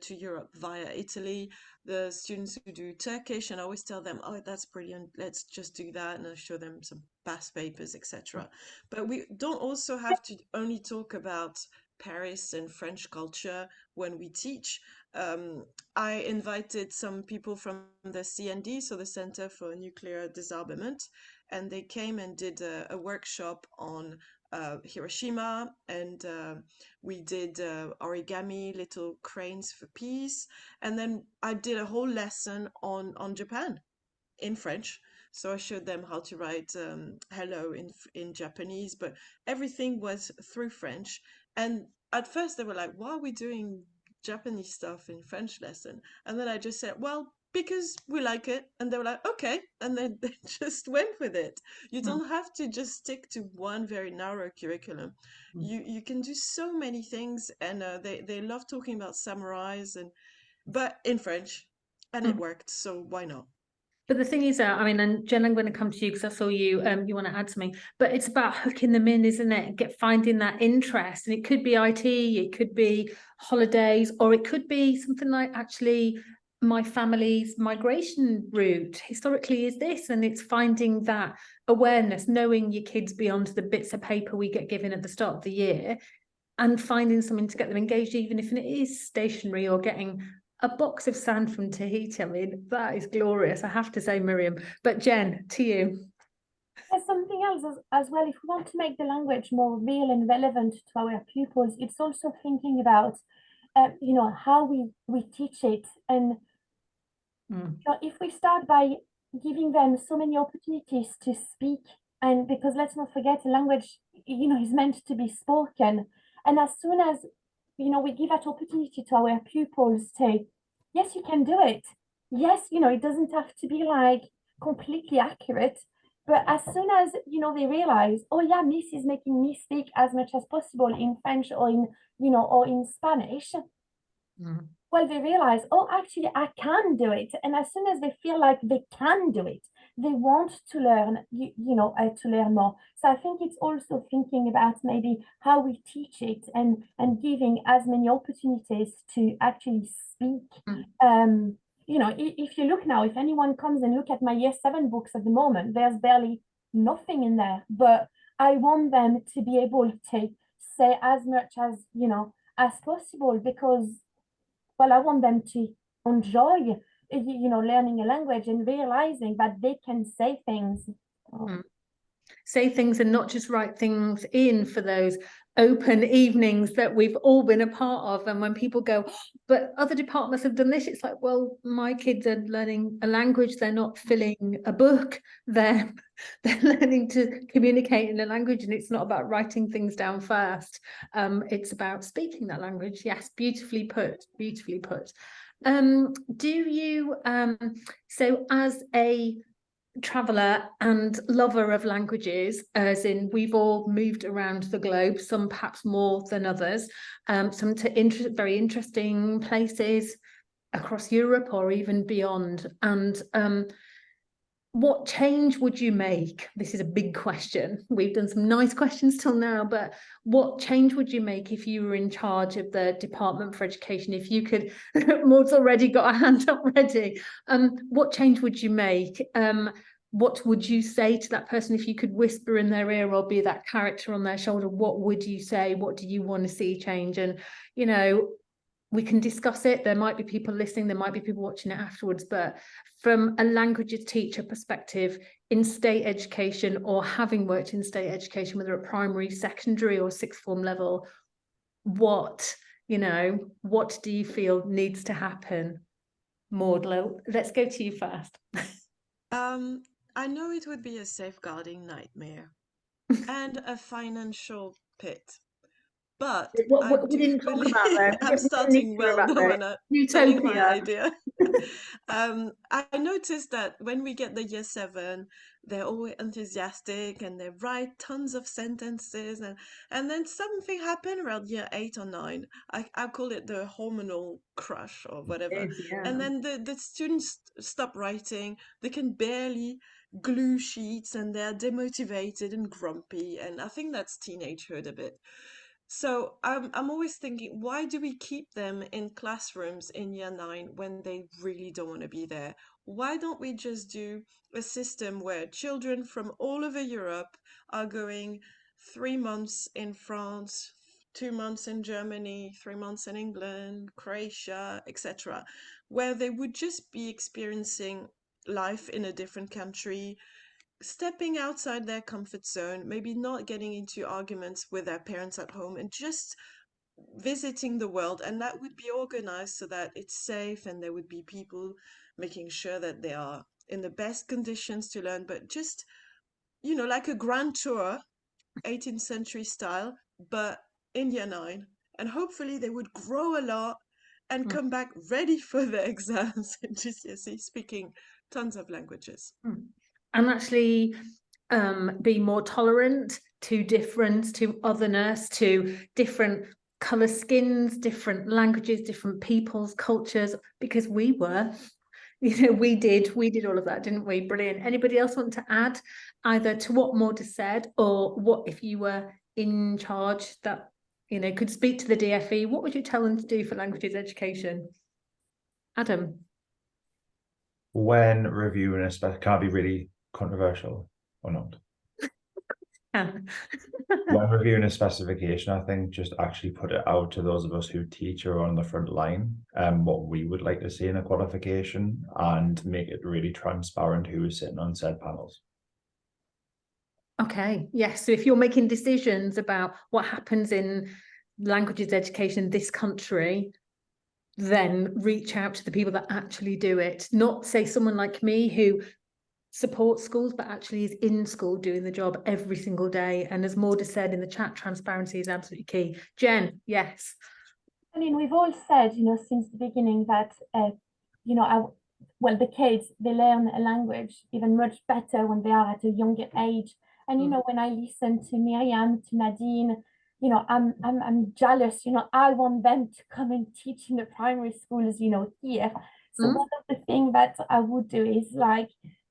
to Europe via Italy. The students who do Turkish, and I always tell them, oh, that's brilliant, let's just do that, and I'll show them some past papers, etc. But we don't also have to only talk about Paris and French culture when we teach. I invited some people from the CND, so the Center for Nuclear Disarmament, and they came and did a workshop on Hiroshima, and we did origami, little cranes for peace, and then I did a whole lesson on Japan in French. So I showed them how to write hello in Japanese, but everything was through French. And at first they were like, why are we doing Japanese stuff in French lesson? And then I just said, well, because we like it. And they were like, okay. And then they just went with it. You don't have to just stick to one very narrow curriculum. You can do so many things. And they love talking about samurais, but in French. And it worked. So why not? But the thing is, I mean, and Jen, I'm going to come to you because I saw you. You want to add something, but it's about hooking them in, isn't it? Finding that interest, and it could be IT, it could be holidays, or it could be something like actually my family's migration route historically is this, and it's finding that awareness, knowing your kids beyond the bits of paper we get given at the start of the year, and finding something to get them engaged, even if it is stationary or getting a box of sand from Tahiti. I mean, that is glorious, I have to say, Miriam. But Jen, to you. There's something else as well. If we want to make the language more real and relevant to our pupils, it's also thinking about, you know, how we teach it. And you know, if we start by giving them so many opportunities to speak, and because let's not forget, a language, you know, is meant to be spoken. And as soon as, you know, we give that opportunity to our pupils to, yes, you can do it. Yes, you know, it doesn't have to be like completely accurate. But as soon as, you know, they realize, oh yeah, Miss is making me speak as much as possible in French or in, you know, or in Spanish. Well, they realize, oh, actually, I can do it. And as soon as they feel like they can do it, they want to learn, you know, to learn more. So I think it's also thinking about maybe how we teach it and giving as many opportunities to actually speak. You know, if you look now, if anyone comes and look at my year 7 books at the moment, there's barely nothing in there. But I want them to be able to say as much as, you know, as possible, because well, I want them to enjoy, you know, learning a language and realizing that they can say things. Say things and not just write things in for those open evenings that we've all been a part of. And when people go, but other departments have done this, it's like, well, my kids are learning a language, they're not filling a book, they're learning to communicate in a language, and it's not about writing things down first. It's about speaking that language. Yes, beautifully put, beautifully put. Do you so as a traveller and lover of languages, as in we've all moved around the globe, some perhaps more than others, some to very interesting places across Europe or even beyond, and what change would you make? This is a big question. We've done some nice questions till now, but what change would you make if you were in charge of the Department for Education? If you could, Maud's already got a hand up ready. What change would you make? What would you say to that person if you could whisper in their ear or be that character on their shoulder? What would you say? What do you want to see change? And, you know, we can discuss it. There might be people listening, there might be people watching it afterwards, but from a languages teacher perspective in state education, or having worked in state education, whether at primary, secondary or sixth form level, what, you know, what do you feel needs to happen? Maud, let's go to you first. I know it would be a safeguarding nightmare and a financial pit. But what we didn't talk about then. I'm starting well now when I'm telling my idea. I noticed that when we get the year 7, they're always enthusiastic and they write tons of sentences, and then something happened around year 8 or 9. I call it the hormonal crush or whatever. And then the students stop writing. They can barely glue sheets and they're demotivated and grumpy. And I think that's teenagehood a bit. So I'm always thinking, why do we keep them in classrooms in year 9 when they really don't want to be there? Why don't we just do a system where children from all over Europe are going 3 months in France, 2 months in Germany, 3 months in England, Croatia, etc., where they would just be experiencing life in a different country, stepping outside their comfort zone, maybe not getting into arguments with their parents at home, and just visiting the world. And that would be organized so that it's safe, and there would be people making sure that they are in the best conditions to learn, but just, like a grand tour, 18th century style, but in year 9. And hopefully they would grow a lot and come back ready for the exams in GCSE, speaking tons of languages. And actually be more tolerant to difference, to otherness, to different colour skins, different languages, different peoples, cultures, because we were, we did all of that, didn't we? Brilliant. Anybody else want to add either to what Maud has said, or what if you were in charge that, could speak to the DFE, what would you tell them to do for languages education? Adam? When reviewing a spec, can I be really controversial or not? When reviewing a specification, I think just actually put it out to those of us who teach or are on the front line, what we would like to see in a qualification, and make it really transparent who is sitting on said panels. Okay, yes. So if you're making decisions about what happens in languages education in this country, then reach out to the people that actually do it. Not say someone like me who supports schools, but actually is in school doing the job every single day. And as Maud has said in the chat, transparency is absolutely key. Jen, yes. I mean, we've all said, since the beginning that, the kids, they learn a language even much better when they are at a younger age. And, when I listen to Miriam, to Nadine, I'm jealous, I want them to come and teach in the primary schools, here. So one of the things that I would do is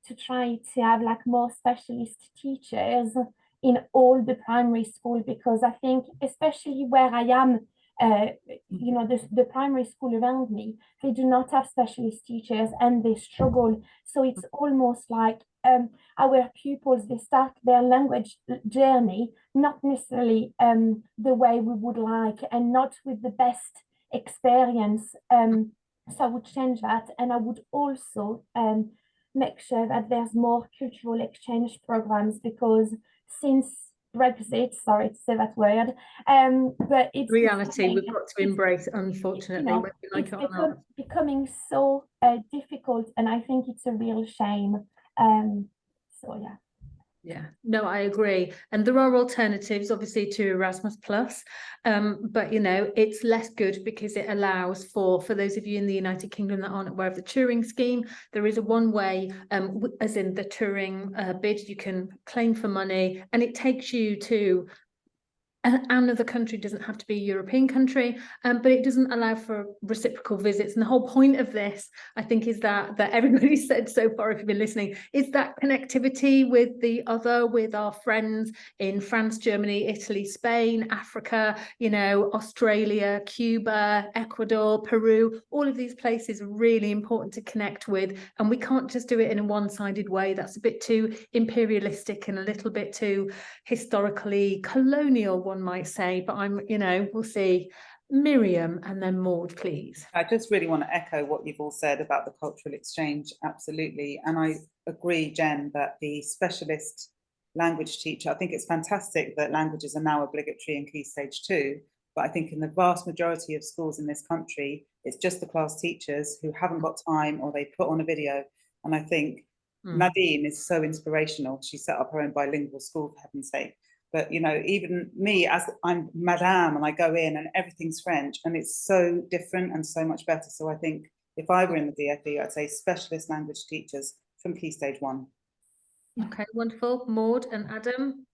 to try to have more specialist teachers in all the primary school, because I think, especially where I am, the primary school around me, they do not have specialist teachers and they struggle. So it's almost like our pupils, they start their language journey not necessarily the way we would like, and not with the best experience. So I would change that, and I would also make sure that there's more cultural exchange programs, because since Brexit, sorry to say that word, but it's reality we've got to embrace, unfortunately, whether we like it or not. Becoming so difficult, and I think it's a real shame. So yeah, no, I agree. And there are alternatives, obviously, to Erasmus Plus, but it's less good because it allows for those of you in the United Kingdom that aren't aware of the Turing scheme, there is a one-way, as in the Turing bid, you can claim for money, and it takes you to another country. Doesn't have to be a European country, but it doesn't allow for reciprocal visits. And the whole point of this, I think, is that everybody said so far, if you've been listening, is that connectivity with the other, with our friends in France, Germany, Italy, Spain, Africa, Australia, Cuba, Ecuador, Peru. All of these places are really important to connect with, and we can't just do it in a one-sided way. That's a bit too imperialistic and a little bit too historically colonial, one might say, but we'll see. Miriam and then Maud, please. I just really want to echo what you've all said about the cultural exchange, absolutely. And I agree, Jen, that the specialist language teacher, I think it's fantastic that languages are now obligatory in Key Stage 2, but I think in the vast majority of schools in this country, it's just the class teachers who haven't got time, or they put on a video. And I think Nadine is so inspirational. She set up her own bilingual school, for heaven's sake. But, even me, as I'm Madame, and I go in and everything's French, and it's so different and so much better. So I think if I were in the DFE, I'd say specialist language teachers from Key Stage 1. Okay, wonderful. Maud and Adam?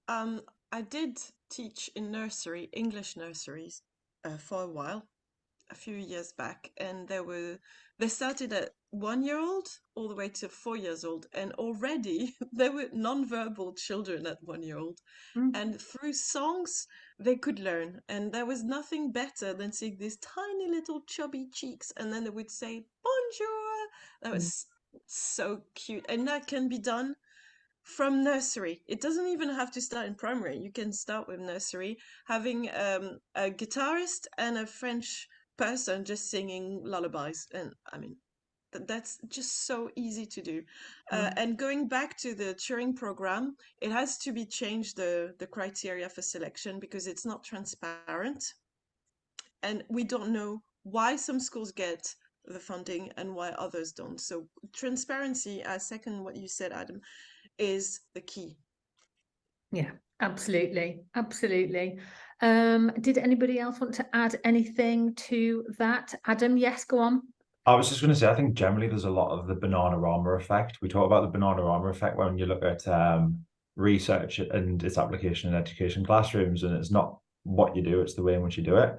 I did teach in nursery, English nurseries, for a while, a few years back, and they started at 1-year-old all the way to 4 years old, and already there were non-verbal children at 1-year-old, and through songs they could learn, and there was nothing better than seeing these tiny little chubby cheeks, and then they would say bonjour. That was so cute, and that can be done from nursery. It doesn't even have to start in primary. You can start with nursery, having a guitarist and a French person just singing lullabies. And I mean, that's just so easy to do. And going back to the Turing program, it has to be changed, the criteria for selection, because it's not transparent. And we don't know why some schools get the funding and why others don't. So transparency, I second what you said, Adam, is the key. Yeah, absolutely. Absolutely. Did anybody else want to add anything to that? Adam, yes, go on. I was just going to say, I think generally there's a lot of the Bananarama effect. We talk about the Bananarama effect when you look at research and its application in education classrooms, and it's not what you do, it's the way in which you do it.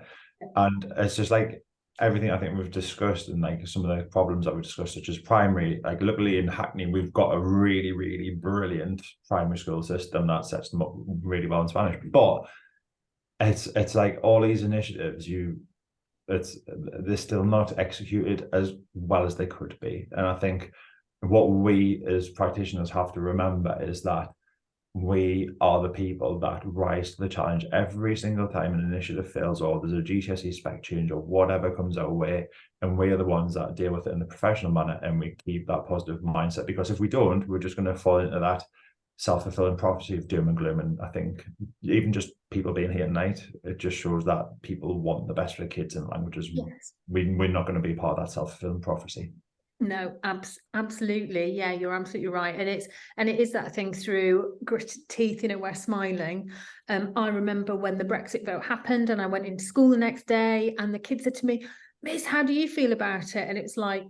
And it's just like everything I think we've discussed, and like some of the problems that we've discussed, such as primary, like luckily in Hackney, we've got a really, really brilliant primary school system that sets them up really well in Spanish. But it's like all these initiatives, they're still not executed as well as they could be. And I think what we as practitioners have to remember is that we are the people that rise to the challenge every single time an initiative fails, or there's a GCSE spec change or whatever comes our way, and we are the ones that deal with it in a professional manner, and we keep that positive mindset, because if we don't, we're just going to fall into that self-fulfilling prophecy of doom and gloom. And I think even just people being here tonight, it just shows that people want the best for the kids in languages. Yes. We're not going to be part of that self-fulfilling prophecy. No, absolutely. Yeah, you're absolutely right. And it is that thing through gritted teeth, we're smiling. I remember when the Brexit vote happened and I went into school the next day and the kids said to me, Miss, how do you feel about it? And it's like,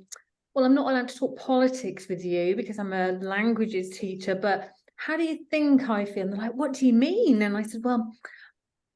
well, I'm not allowed to talk politics with you because I'm a languages teacher, but how do you think I feel? And they're like, what do you mean? And I said, well,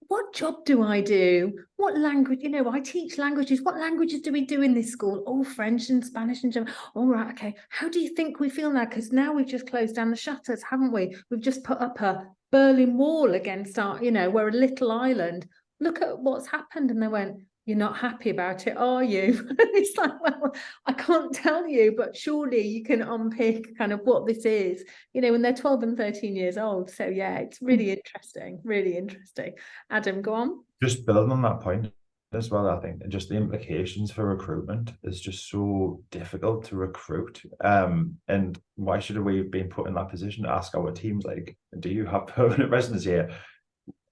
what job do I do? What language, I teach languages. What languages do we do in this school? Oh, French and Spanish and German. All right, okay. How do you think we feel now? Because now we've just closed down the shutters, haven't we? We've just put up a Berlin Wall against our, we're a little island. Look at what's happened. And they went, you're not happy about it, are you? It's like, well, I can't tell you, but surely you can unpick kind of what this is, when they're 12 and 13 years old. So yeah, it's really interesting, really interesting. Adam, go on. Just building on that point as well, I think just the implications for recruitment is just so difficult to recruit. And why should we have been put in that position to ask our teams, like, do you have permanent residence here?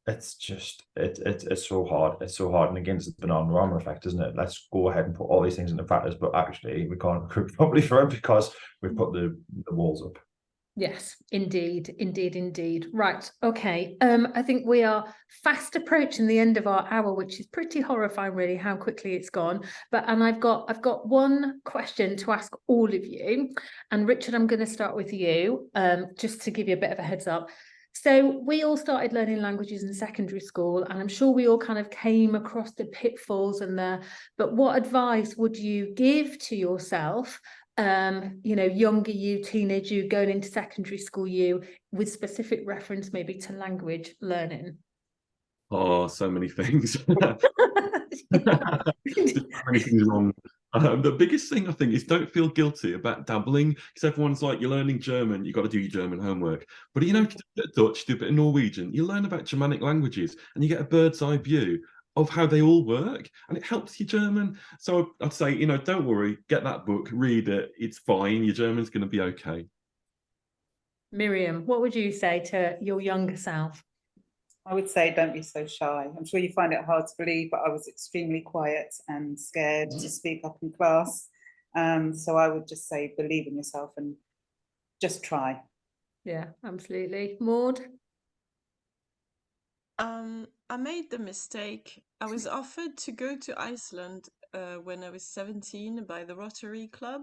It's just it's so hard. It's so hard. And again, it's the Bananarama effect, isn't it? Let's go ahead and put all these things into practice, but actually we can't recruit properly for it because we've put the walls up. Yes, indeed, indeed, indeed. Right. Okay. I think we are fast approaching the end of our hour, which is pretty horrifying, really, how quickly it's gone. And I've got one question to ask all of you. And Richard, I'm going to start with you, just to give you a bit of a heads up. So we all started learning languages in secondary school, and I'm sure we all kind of came across the pitfalls but what advice would you give to yourself, younger you, teenage you, going into secondary school you, with specific reference maybe to language learning? Oh, so many things. Just so many things wrong. The biggest thing I think is don't feel guilty about dabbling, because everyone's like, you're learning German, you've got to do your German homework. But if you do a bit of Dutch, do a bit of Norwegian, you learn about Germanic languages and you get a bird's eye view of how they all work, and it helps your German. So I'd say, don't worry, get that book, read it, it's fine, your German's going to be okay. Miriam, what would you say to your younger self? I would say don't be so shy. I'm sure you find it hard to believe, but I was extremely quiet and scared to speak up in class. So I would just say believe in yourself and just try. Yeah, absolutely. Maud? I made the mistake. I was offered to go to Iceland when I was 17 by the Rotary Club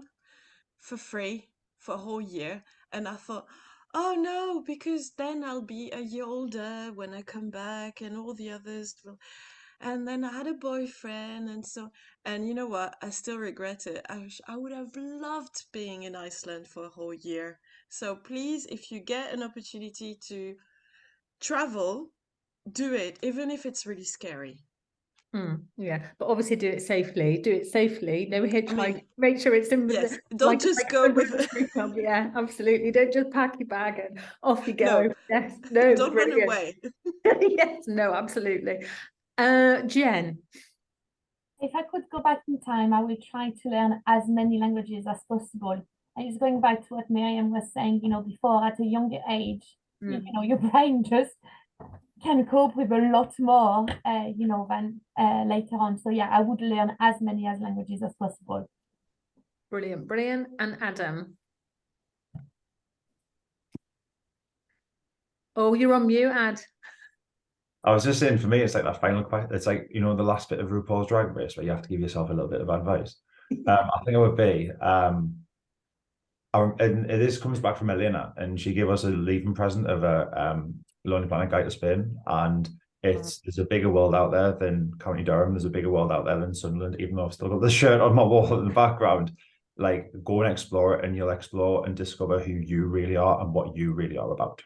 for free for a whole year. And I thought, oh no, because then I'll be a year older when I come back and all the others will. And then I had a boyfriend, and you know what? I still regret it. I would have loved being in Iceland for a whole year. So please, if you get an opportunity to travel, do it, even if it's really scary. Yeah, but obviously do it safely. Do it safely. No hitchhike. Make sure it's in. Yes, don't just go with Yeah, absolutely. Don't just pack your bag and off you go. No. Yes, no, Don't run brilliant. away. Yes, no, absolutely. Jen. If I could go back in time, I would try to learn as many languages as possible. And just going back to what Miriam was saying, before, at a younger age, your brain just can cope with a lot more, than later on. So yeah, I would learn as many as languages as possible. Brilliant, brilliant. And Adam. Oh, you're on mute, Ad. I was just saying, for me, it's like that final question. It's like, the last bit of RuPaul's Drag Race where you have to give yourself a little bit of advice. I think it would be, and this comes back from Elena, and she gave us a leaving present of a Lonely Planet Guide to Spain, and there's a bigger world out there than County Durham. There's a bigger world out there than Sunderland, even though I've still got the shirt on my wall in the background. Like, go and explore it, and you'll explore and discover who you really are and what you really are about.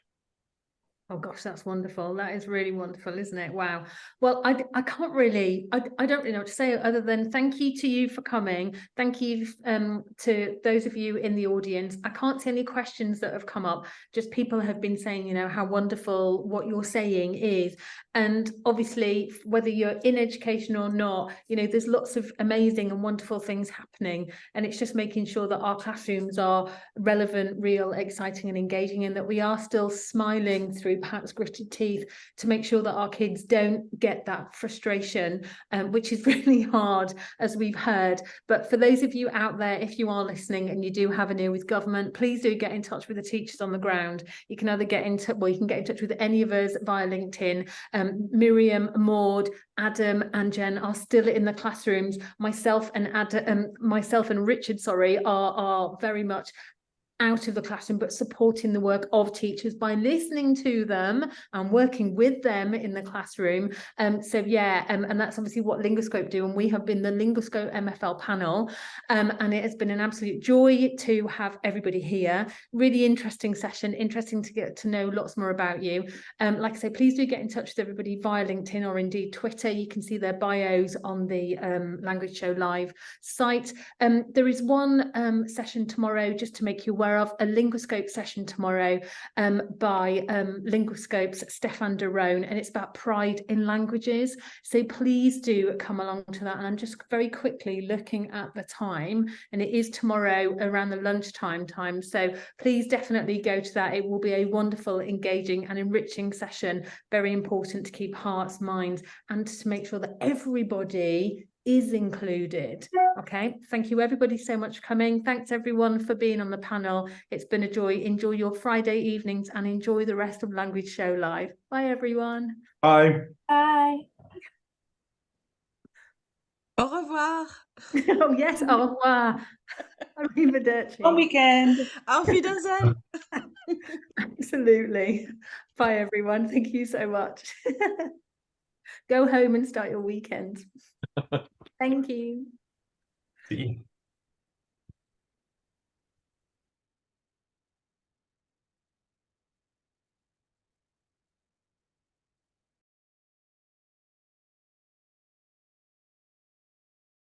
Oh gosh, that's wonderful. That is really wonderful, isn't it? Wow. Well, I can't really, I don't really know what to say other than thank you to you for coming. Thank you to those of you in the audience. I can't see any questions that have come up. Just people have been saying, how wonderful what you're saying is. And obviously, whether you're in education or not, there's lots of amazing and wonderful things happening. And it's just making sure that our classrooms are relevant, real, exciting and engaging, and that we are still smiling through perhaps gritted teeth to make sure that our kids don't get that frustration, which is really hard, as we've heard. But for those of you out there, if you are listening and you do have an ear with government, please do get in touch with the teachers on the ground. You can either get in touch, well, you can get in touch with any of us via LinkedIn. Miriam, Maud, Adam and Jen are still in the classrooms. Myself and Richard, are very much out of the classroom, but supporting the work of teachers by listening to them and working with them in the classroom. And that's obviously what Linguascope do, and we have been the Linguascope MFL panel, and it has been an absolute joy to have everybody here. Really interesting session, interesting to get to know lots more about you. Like I say, please do get in touch with everybody via LinkedIn or indeed Twitter. You can see their bios on the Language Show Live site. There is one session tomorrow, just to make you aware of, a Linguascope session tomorrow by Linguascope's Stefan Derone, and it's about pride in languages. So please do come along to that. And I'm just very quickly looking at the time, and it is tomorrow around the lunchtime time. So please definitely go to that. It will be a wonderful, engaging and enriching session. Very important to keep hearts, minds, and to make sure that everybody is included. Okay, thank you everybody so much for coming. Thanks everyone for being on the panel. It's been a joy. Enjoy your Friday evenings and enjoy the rest of Language Show Live. Bye everyone. Bye. Bye. Au revoir. Oh yes, au revoir. Arrivederci. Bon weekend. Auf Wiedersehen. Absolutely. Bye everyone. Thank you so much. Go home and start your weekend. Thank you. See you.